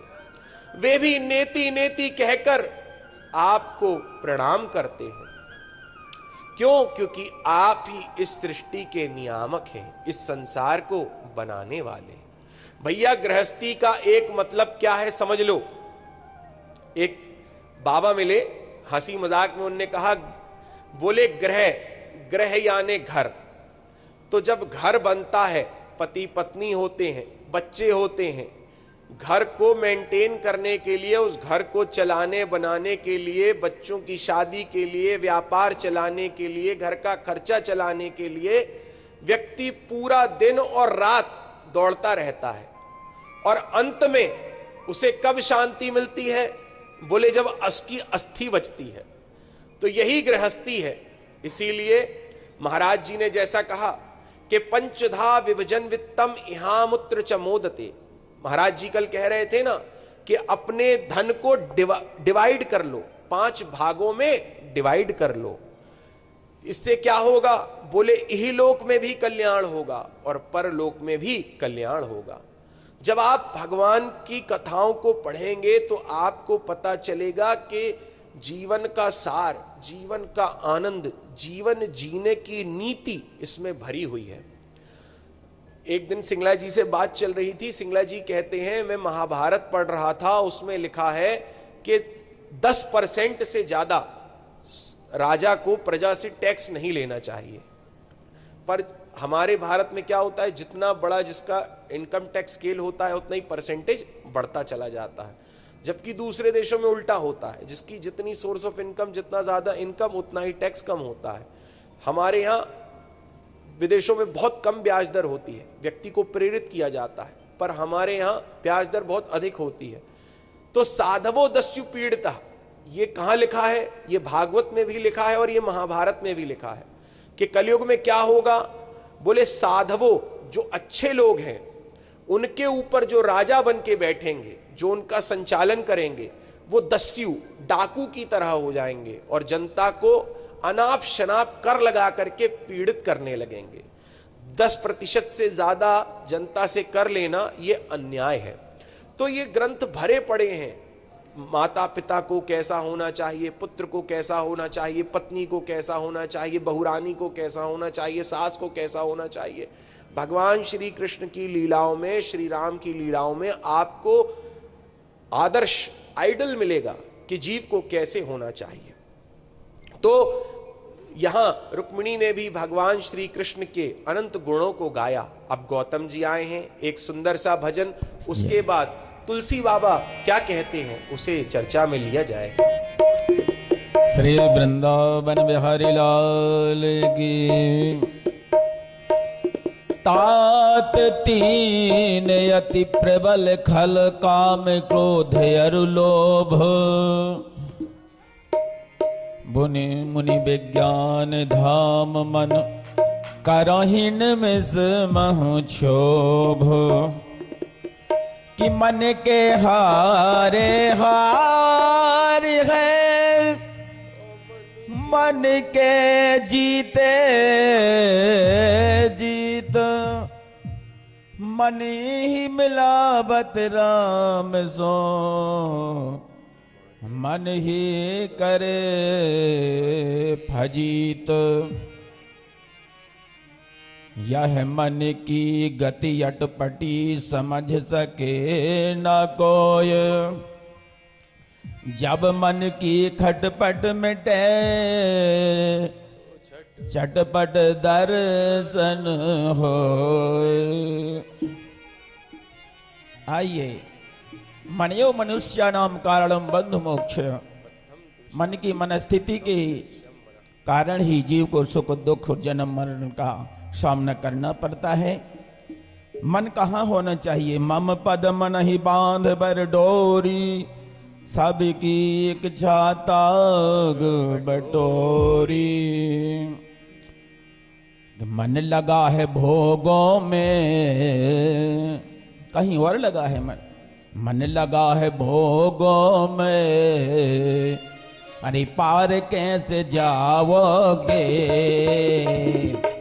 वे भी नेति नेति कहकर आपको प्रणाम करते हैं। क्यों? क्योंकि आप ही इस सृष्टि के नियामक हैं, इस संसार को बनाने वाले हैं। भैया गृहस्थी का एक मतलब क्या है समझ लो। एक बाबा मिले, हंसी मजाक में उन्होंने कहा, बोले ग्रह यानी घर। तो जब घर बनता है, पति पत्नी होते हैं, बच्चे होते हैं, घर को मेंटेन करने के लिए, उस घर को चलाने बनाने के लिए, बच्चों की शादी के लिए, व्यापार चलाने के लिए, घर का खर्चा चलाने के लिए व्यक्ति पूरा दिन और रात दौड़ता रहता है। और अंत में उसे कब शांति मिलती है? बोले जब उसकी अस्थि बचती है। तो यही गृहस्थी है। इसीलिए महाराज जी ने जैसा कहा कि पंचधा विभजन वित्तम इहामुत्र च मोदते। महाराज जी कल कह रहे थे ना कि अपने धन को डिवाइड कर लो, 5 भागों में डिवाइड कर लो। इससे क्या होगा? बोले इहलोक में भी कल्याण होगा और परलोक में भी कल्याण होगा। जब आप भगवान की कथाओं को पढ़ेंगे तो आपको पता चलेगा कि जीवन का सार, जीवन का आनंद, जीवन जीने की नीति इसमें भरी हुई है। एक दिन सिंगला जी से बात चल रही थी। सिंगला जी कहते हैं, मैं महाभारत पढ़ रहा था, उसमें लिखा है कि 10% से ज्यादा राजा को प्रजा से टैक्स नहीं लेना चाहिए। पर हमारे भारत में क्या होता है, जितना बड़ा जिसका इनकम टैक्स स्केल होता है उतना ही परसेंटेज बढ़ता चला जाता है। जबकि दूसरे देशों में उल्टा होता है, जिसकी जितनी सोर्स ऑफ इनकम, जितना ज्यादा इनकम उतना ही टैक्स कम होता है। हमारे यहाँ विदेशों में बहुत कम ब्याज दर होती है, व्यक्ति को प्रेरित किया जाता है, पर हमारे यहाँ ब्याज दर बहुत अधिक होती है। तो साधवो दस्यु पीड़िता, ये कहां लिखा है? ये भागवत में भी लिखा है और ये महाभारत में भी लिखा है कि कलयुग में क्या होगा। बोले साधवो, जो अच्छे लोग हैं, उनके ऊपर जो राजा बन के बैठेंगे, जो उनका संचालन करेंगे, वो दस्यु, डाकू की तरह हो जाएंगे और जनता को अनाप शनाप कर लगा करके पीड़ित करने लगेंगे। 10% से ज्यादा जनता से कर लेना ये अन्याय है। तो ये ग्रंथ भरे पड़े हैं, माता पिता को कैसा होना चाहिए, पुत्र को कैसा होना चाहिए, पत्नी को कैसा होना चाहिए, बहुरानी को कैसा होना चाहिए, सास को कैसा होना चाहिए। भगवान श्री कृष्ण की लीलाओं में, श्री राम की लीलाओं में आपको आदर्श, आइडल मिलेगा कि जीव को कैसे होना चाहिए। तो यहां रुक्मिणी ने भी भगवान श्री कृष्ण के अनंत गुणों को गाया। अब गौतम जी आए हैं, एक सुंदर सा भजन, उसके बाद तुलसी बाबा क्या कहते हैं उसे चर्चा में लिया जाएगा। श्री वृंदावन बिहारी लाल की। तात तीन अति प्रबल खल काम क्रोध अरु लोभ, मुनि मुनि विज्ञान धाम मन करहिन मिस महु क्षोभ, कि मन के हारे हार है, मन के जीते जीत, मन ही मिलावत राम सो, मन ही करे फजीत। यह मन की गति अटपटी समझ सके न कोय, जब मन की खटपट मिटे चटपट दर्शन हो। आइए, मनो मनुष्याणाम कारणम बंधु मोक्ष। मन की मनस्थिति के कारण ही जीव को सुख दुख जन्म मरण का सामना करना पड़ता है। मन कहाँ होना चाहिए? मम पद मन ही बांध बर डोरी, सबकी इच्छा ताग बटोरी। मन लगा है भोगों में, कहीं और लगा है मन। मन लगा है भोगों में, अरे पार कैसे जाओगे?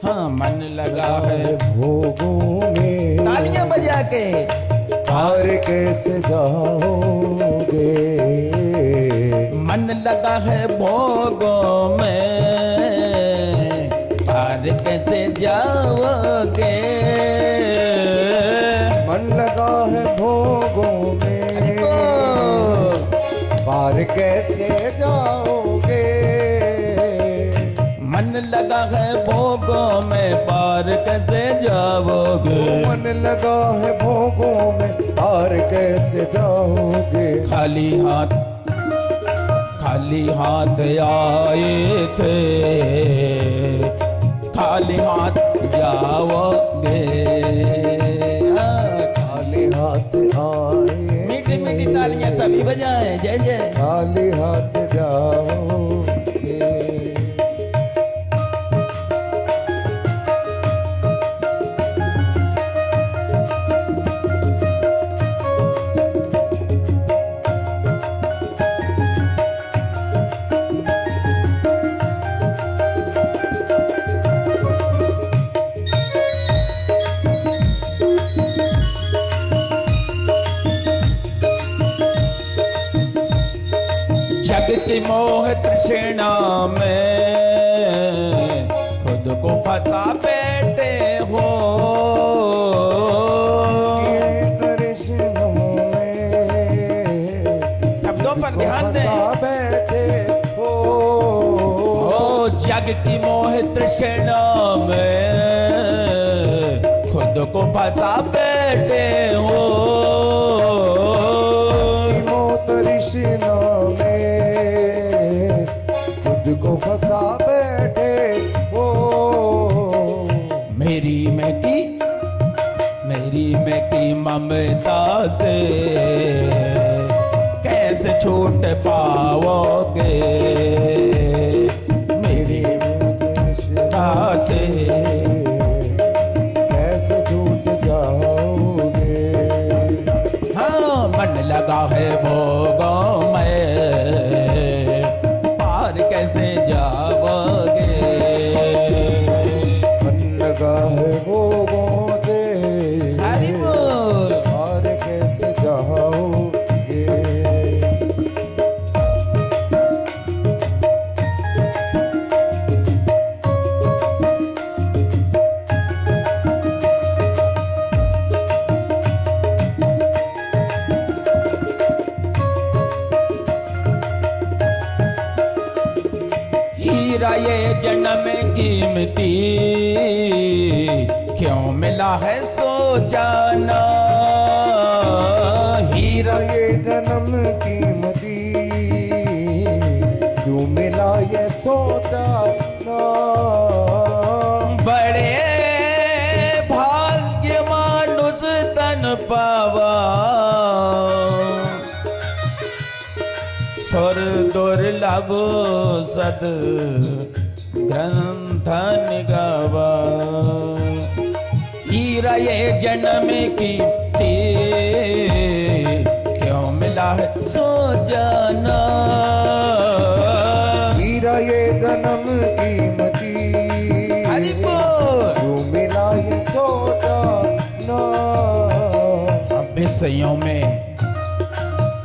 हाँ, मन लगा है भोगों में, तालियां बजा के, पार कैसे जाओगे? मन लगा है भोगों में, पार कैसे जाओगे? मन लगा है भोगों में, पार कैसे जाओगे? मन लगा है भोगों में, पार कैसे जाओगे? मन लगा है भोगों में, पार कैसे जाओगे? खाली हाथ आए थे, खाली हाथ जाओगे? खाली हाथ आए, मीठी मीठी तालियां सभी बजाएं, जय जय। खाली हाथ जाओगे। जग की मोह तृष्णा में खुद को फंसा बैठे हो, दर्शनों में शब्दों पर ध्यान दें। बैठे हो। ओ जग की मोह तृष्णा में खुद को फंसा बैठे हो, तृष्णा में खुद को फंसा बैठे हो। मेरी में की ममता से कैसे छूट पाओगे? मेरी ममता से कैसे छूट जाओगे? हाँ, मन लगा है भोगों में, पार कैसे जाओगे? मन लगा है भोगों से, हरि बोल। पार कैसे जाओगे? हीरा ये जन्म कीमती क्यों मिला है सो जाना? हीरा ये जन्म कीमती क्यों मिला ये सोदाना? बड़े भाग्यवान उस तन पावा, सुर दुर्लभ सद ग्रंथन गावा। हीरा ये जन्म की क्यों मिला है सो जाना? हीरा ये जन्म कीमती हरि बोल। क्यों मिला ये सोदाना?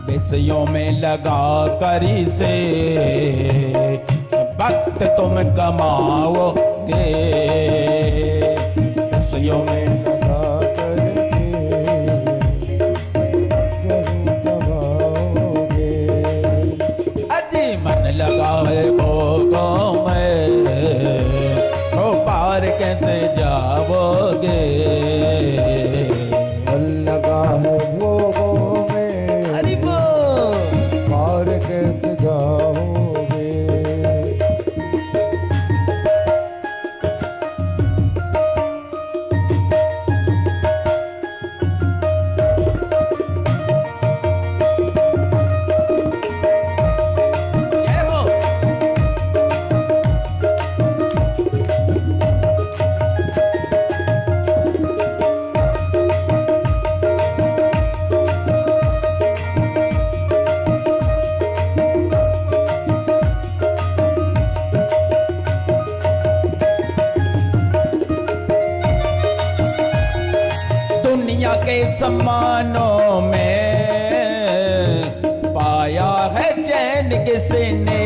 विषयों में लगा करी से वक्त तुम कमाओगे। विषयों में लगा करके कमाओगे। अजी मन लगा है भोगों में, हो पार कैसे जाओगे? मन लगा है भोगों में, हरि बोल। पार कैसे जाओगे? जय हो। दुनिया के सम्मानों में पाया है चैन किसने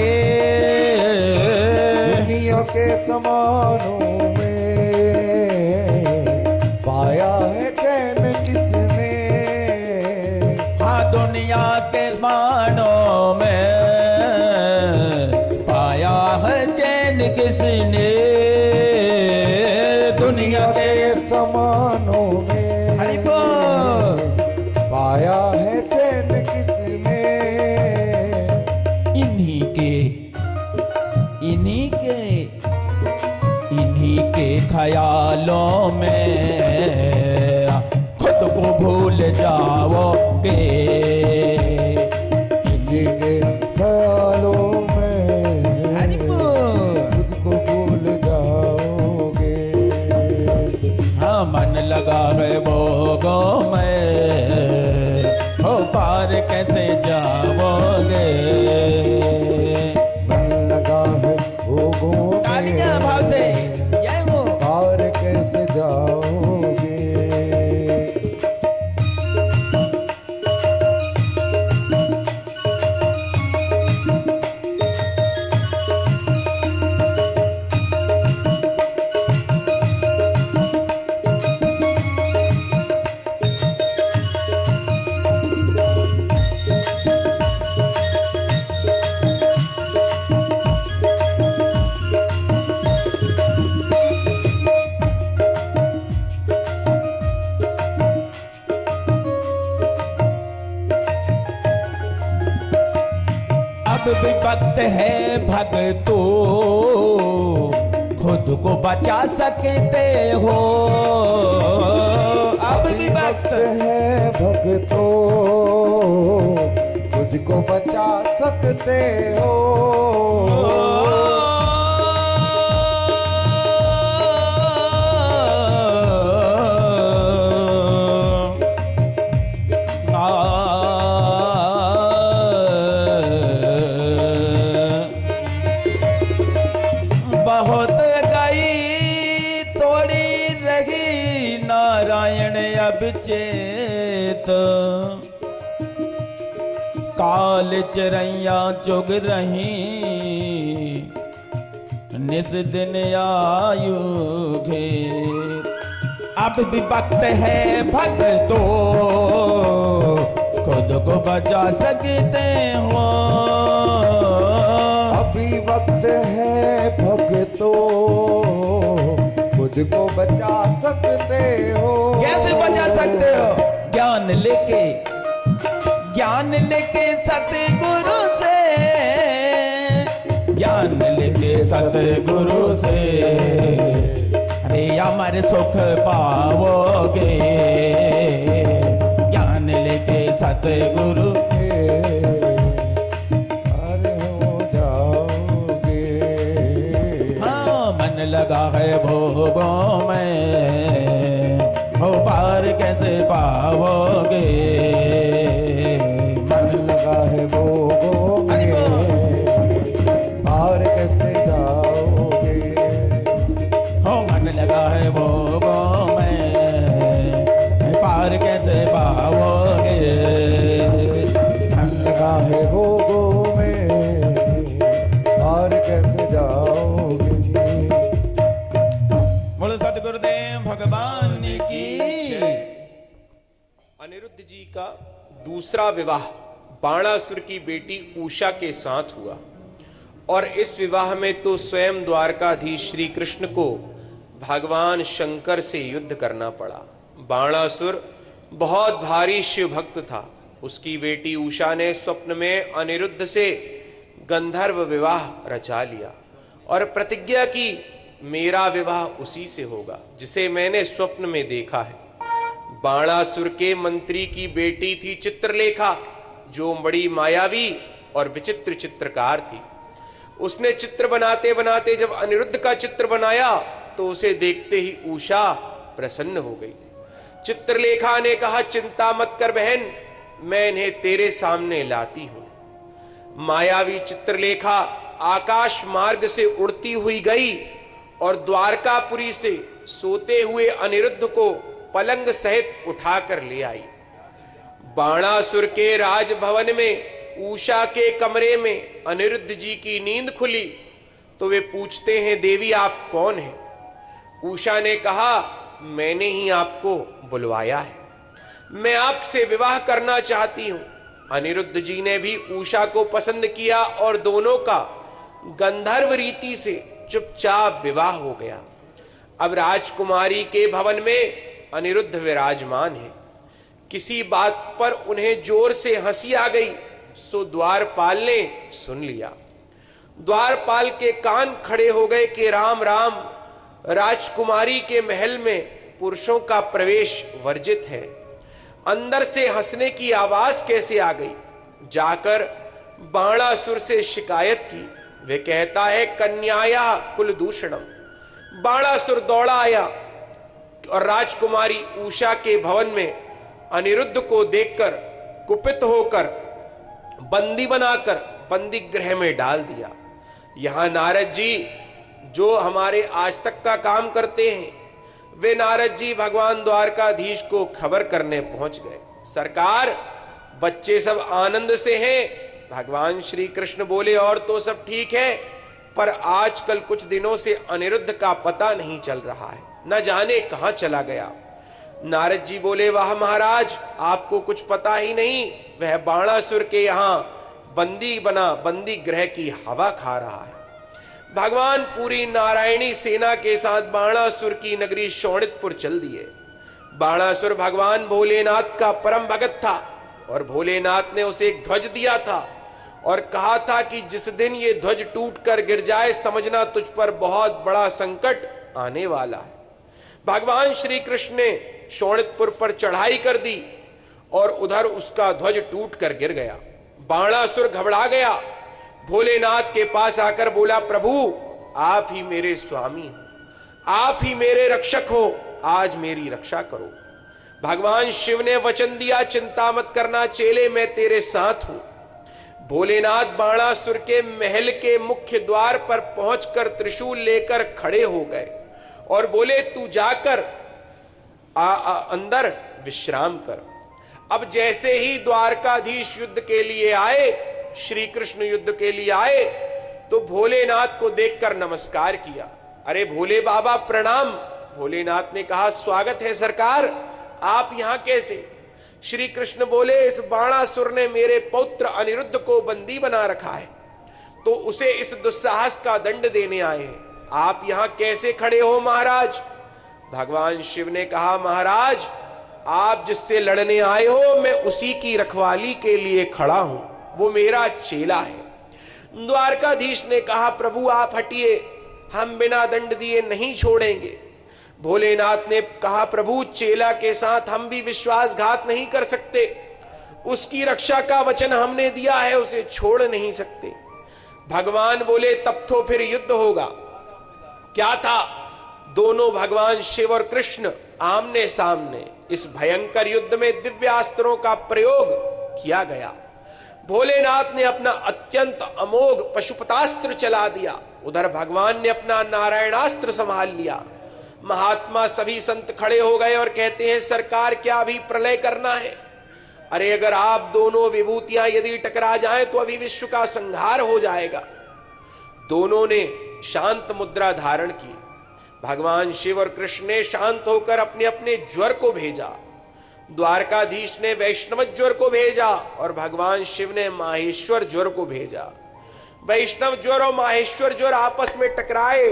दुनिया के समानों में पाया है चैन किसने। हाँ दुनिया के मानों में पाया है चैन किसने। दुनिया के समानों में हरि बोल। पाया है चैन किसने। इन्हीं के ख्यालों में खुद को भूल जाओगे। इसी के ख्यालों में हरि बोल। खुद को भूल जाओगे। हाँ मन लगा है भोगों में हो पार कैसे जाओगे। मन लगा है भोगों में तालियां भाव से जय हो। पार कैसे जाओगे। अब भी वक्त है भक्तो खुद को बचा सकते हो। अब भी वक्त है भक्तो खुद को बचा सकते हो। बहुत गई तोड़ी रही नारायण अब चेत। काल चिरैया चुग रही निस दिन आयु घेर। अब भी वक्त है भक्तो खुद को बचा सकते हो। अभी वक्त है भक्तो खुद को बचा सकते हो। कैसे बचा सकते हो? ज्ञान लेके सतगुरु से, ज्ञान लेके सतगुरु से अरे अमर सुख पाओगे। ज्ञान लेके सतगुरु से पार हो जाओगे। हाँ मन लगा है भोगों में हो पार कैसे पाओगे। मन लगा है भोगों में पार कैसे जाओगे। हो मन लगा है भोगों में पार कैसे पाओगे। मन लगा है भोगों में पार कैसे जाओगे। बोलो सतगुरुदेव भगवान की। अनिरुद्ध जी का दूसरा विवाह बाणासुर की बेटी उषा के साथ हुआ और इस विवाह में तो स्वयं द्वारकाधीश श्री कृष्ण को भगवान शंकर से युद्ध करना पड़ा। बाणासुर बहुत भारी शिव भक्त था। उसकी बेटी उषा ने स्वप्न में अनिरुद्ध से गंधर्व विवाह रचा लिया और प्रतिज्ञा की मेरा विवाह उसी से होगा जिसे मैंने स्वप्न में देखा है। बाणासुर के मंत्री की बेटी थी चित्रलेखा जो बड़ी मायावी और विचित्र चित्रकार थी। उसने चित्र बनाते बनाते जब अनिरुद्ध का चित्र बनाया तो उसे देखते ही उषा प्रसन्न हो गई। चित्रलेखा ने कहा, चिंता मत कर बहन, मैं इन्हें तेरे सामने लाती हूं। मायावी चित्रलेखा आकाश मार्ग से उड़ती हुई गई और द्वारकापुरी से सोते हुए अनिरुद्ध को पलंग सहित उठाकर ले आई। बाणासुर के राजभवन में उषा के कमरे में अनिरुद्ध जी की नींद खुली तो वे पूछते हैं, देवी आप कौन हैं? उषा ने कहा, मैंने ही आपको बुलवाया है, मैं आपसे विवाह करना चाहती हूं। अनिरुद्ध जी ने भी उषा को पसंद किया और दोनों का गंधर्व रीति से चुपचाप विवाह हो गया। अब राजकुमारी के भवन में अनिरुद्ध विराजमान है। किसी बात पर उन्हें जोर से हंसी आ गई, सो द्वारपाल ने सुन लिया। द्वारपाल के कान खड़े हो गए कि राम राम, राजकुमारी के महल में पुरुषों का प्रवेश वर्जित है। अंदर से हंसने की आवाज कैसे आ गई? जाकर बाणासुर से शिकायत की। वे कहता है, कन्याया कुलदूषणम। बाणासुर दौड़ा आया और राजकुमारी उषा के भवन में अनिरुद्ध को देखकर कुपित होकर बंदी बनाकर बंदी गृह में डाल दिया। यहां नारद जी जो हमारे आज तक का काम करते हैं, वे नारद जी भगवान द्वारकाधीश को खबर करने पहुंच गए। सरकार, बच्चे सब आनंद से हैं। भगवान श्री कृष्ण बोले, और तो सब ठीक है, पर आजकल कुछ दिनों से अनिरुद्ध का पता नहीं चल रहा है, न जाने कहां चला गया। नारद जी बोले, वाह महाराज, आपको कुछ पता ही नहीं, वह बाणासुर के यहां बंदी बना बंदी गृह की हवा खा रहा है। भगवान पूरी नारायणी सेना के साथ बाणासुर की नगरी शोणितपुर चल दिए। बाणासुर भगवान भोलेनाथ का परम भगत था और भोलेनाथ ने उसे एक ध्वज दिया था और कहा था कि जिस दिन ये ध्वज टूटकर गिर जाए, समझना तुझ पर बहुत बड़ा संकट आने वाला है। भगवान श्री कृष्ण ने शोणितपुर पर चढ़ाई कर दी और उधर उसका ध्वज टूटकर गिर गया। बाणासुर घबरा गया, भोलेनाथ के पास आकर बोला, प्रभु आप ही मेरे स्वामी हो, आप ही मेरे रक्षक हो, आज मेरी रक्षा करो। भगवान शिव ने वचन दिया, चिंता मत करना चेले, मैं तेरे साथ हूं। भोलेनाथ बाणासुर के महल के मुख्य द्वार पर पहुंचकर त्रिशूल लेकर खड़े हो गए और बोले, तू जाकर अंदर विश्राम कर। अब जैसे ही द्वारकाधीश युद्ध के लिए आए, श्री कृष्ण युद्ध के लिए आए, तो भोलेनाथ को देखकर नमस्कार किया। अरे भोले बाबा प्रणाम। भोलेनाथ ने कहा, स्वागत है सरकार, आप यहां कैसे? श्री कृष्ण बोले, इस बाणासुर ने मेरे पौत्र अनिरुद्ध को बंदी बना रखा है, तो उसे इस दुस्साहस का दंड देने आए हैं। आप यहां कैसे खड़े हो महाराज? भगवान शिव ने कहा, महाराज आप जिससे लड़ने आए हो, मैं उसी की रखवाली के लिए खड़ा हूं, वो मेरा चेला है। द्वारकाधीश ने कहा, प्रभु आप हटिए, हम बिना दंड दिए नहीं छोड़ेंगे। भोलेनाथ ने कहा, प्रभु चेला के साथ हम भी विश्वासघात नहीं कर सकते, उसकी रक्षा का वचन हमने दिया है, उसे छोड़ नहीं सकते। भगवान बोले, तब तो फिर युद्ध होगा। क्या था? दोनों भगवान शिव और कृष्ण आमने सामने। इस भयंकर युद्ध में दिव्यास्त्रों का प्रयोग किया गया। भोलेनाथ ने अपना अत्यंत अमोघ पशुपतास्त्र चला दिया, उधर भगवान ने अपना नारायणास्त्र संभाल लिया। महात्मा सभी संत खड़े हो गए और कहते हैं, सरकार क्या अभी प्रलय करना है? अरे अगर आप दोनों विभूतियां यदि टकरा जाएं तो अभी विश्व का संहार हो जाएगा। दोनों ने शांत मुद्रा धारण की। भगवान शिव और कृष्ण ने शांत होकर अपने अपने ज्वर को भेजा। द्वारकाधीश ने वैष्णव ज्वर को भेजा और भगवान शिव ने माहेश्वर ज्वर को भेजा। वैष्णव ज्वर और माहेश्वर ज्वर आपस में टकराए।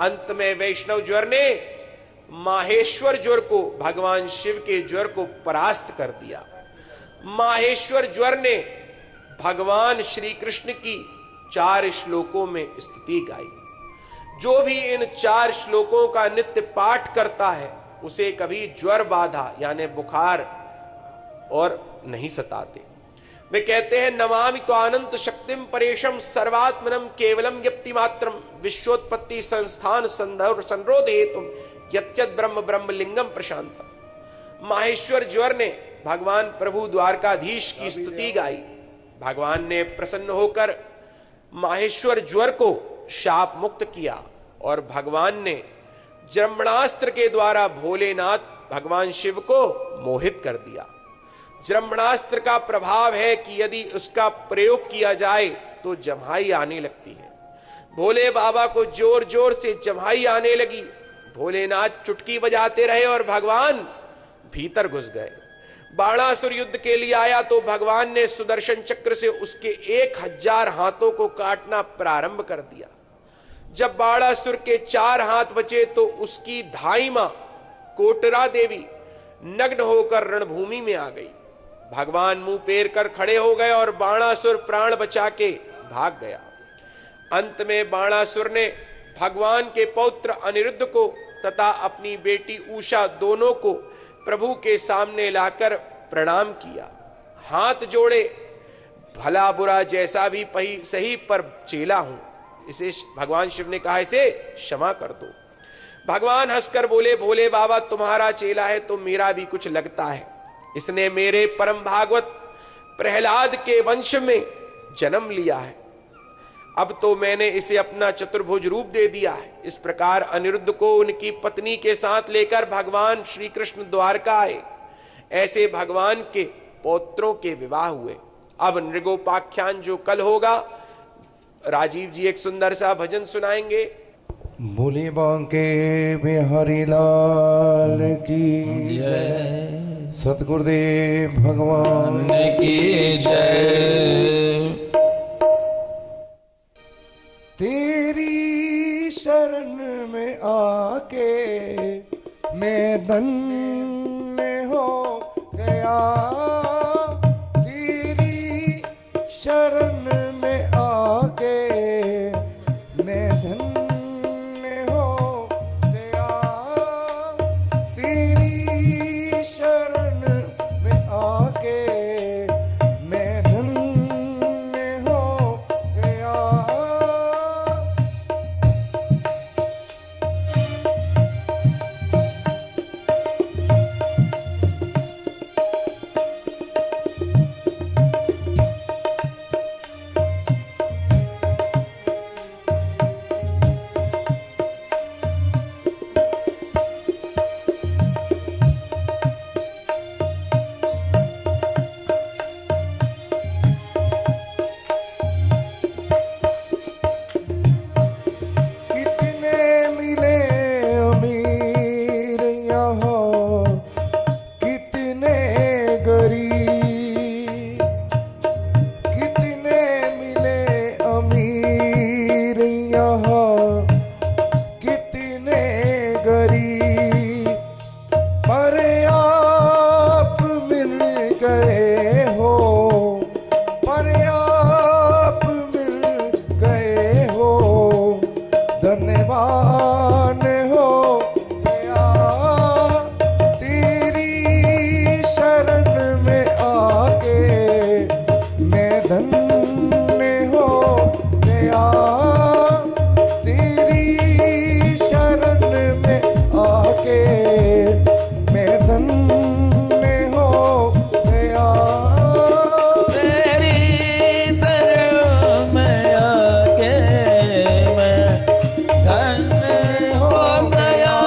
अंत में वैष्णव ज्वर ने माहेश्वर ज्वर को, भगवान शिव के ज्वर को परास्त कर दिया। माहेश्वर ज्वर ने भगवान श्री कृष्ण की 4 श्लोकों में स्तुति गाई। जो भी इन 4 श्लोकों का नित्य पाठ करता है, उसे कभी ज्वर बाधा यानी बुखार और नहीं सताते। वे कहते हैं, नमामि तो अनंत शक्तिम परेशम सर्वात्मनम केवलम यप्ति मात्रम विश्वोत्पत्ति संस्थान संरोध हेतुम यत्यत ब्रह्म ब्रह्मलिंगम प्रशांतम। माहेश्वर ज्वर ने भगवान प्रभु द्वारकाधीश की स्तुति गाई। भगवान ने प्रसन्न होकर माहेश्वर ज्वर को शाप मुक्त किया और भगवान ने ब्रह्मास्त्र के द्वारा भोलेनाथ भगवान शिव को मोहित कर दिया। ब्रह्मणास्त्र का प्रभाव है कि यदि उसका प्रयोग किया जाए तो जम्हाई आने लगती है। भोले बाबा को जोर जोर से जम्हाई आने लगी। भोलेनाथ चुटकी बजाते रहे और भगवान भीतर घुस गए। बाणासुर युद्ध के लिए आया तो भगवान ने सुदर्शन चक्र से उसके 1000 हाथों को काटना प्रारंभ कर दिया। जब बाणासुर के 4 हाथ बचे तो उसकी धाई मां कोटरा देवी नग्न होकर रणभूमि में आ गई। भगवान मुंह फेर कर खड़े हो गए और बाणासुर प्राण बचा के भाग गया। अंत में बाणासुर ने भगवान के पौत्र अनिरुद्ध को तथा अपनी बेटी उषा दोनों को प्रभु के सामने लाकर प्रणाम किया, हाथ जोड़े, भला बुरा जैसा भी सही पर चेला हूं, इसे भगवान शिव ने कहा इसे क्षमा कर दो। भगवान हंसकर बोले, भोले बाबा तुम्हारा चेला है तो मेरा भी कुछ लगता है। इसने मेरे परम भागवत प्रहलाद के वंश में जन्म लिया है। अब तो मैंने इसे अपना चतुर्भुज रूप दे दिया है। इस प्रकार अनिरुद्ध को उनकी पत्नी के साथ लेकर भगवान श्री कृष्ण द्वारका आए। ऐसे भगवान के पौत्रों के विवाह हुए। अब नृगोपाख्यान जो कल होगा, राजीव जी एक सुंदर सा भजन सुनाएंगे। बोले बांके बिहारी लाल की जय, सतगुरुदेव भगवान की जय। तेरी शरण में आके मैं धन्य हो गया। तेरी शरण में आके मैं धन्य हो गया। तेरी शरण में आके मैं धन्य हो गया। धन्यवान हो गया। तेरी शरण में आके मैं धन्य हो गया। तेरी शरण में आके मैं धन्य हो गया। तेरी शरण में आके मैं धन्य हो गया।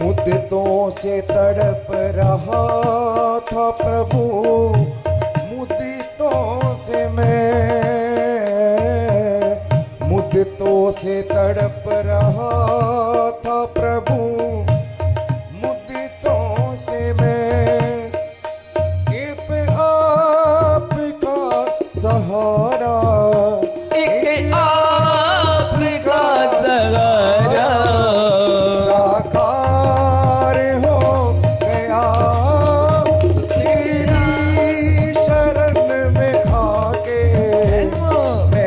मुद्दतों से तड़प रहा था प्रभु, मुद्दतों से तड़प रहा था प्रभु, मुद्दतों से मैं एक आपका सहारा, एक आपका सहारा साकार हो गया। तेरी शरण में आके मैं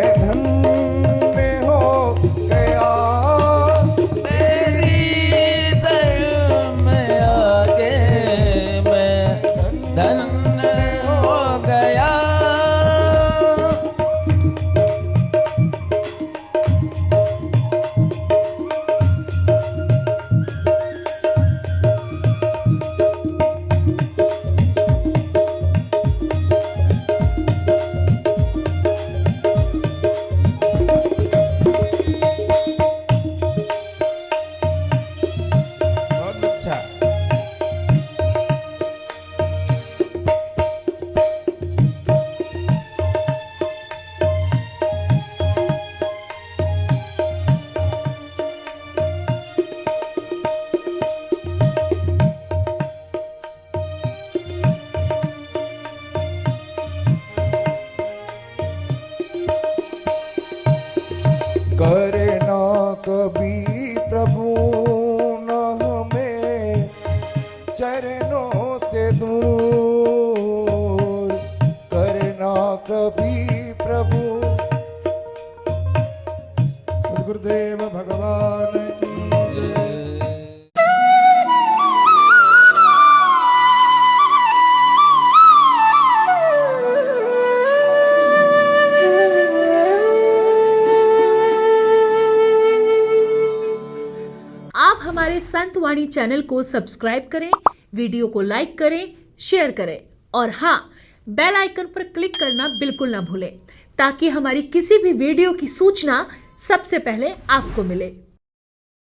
कभी प्रभु। सद्गुरुदेव भगवान की जय। आप हमारे संत वाणी चैनल को सब्सक्राइब करें, वीडियो को लाइक करें, शेयर करें और हाँ, बेल आइकन पर क्लिक करना बिल्कुल ना भूलें ताकि हमारी किसी भी वीडियो की सूचना सबसे पहले आपको मिले।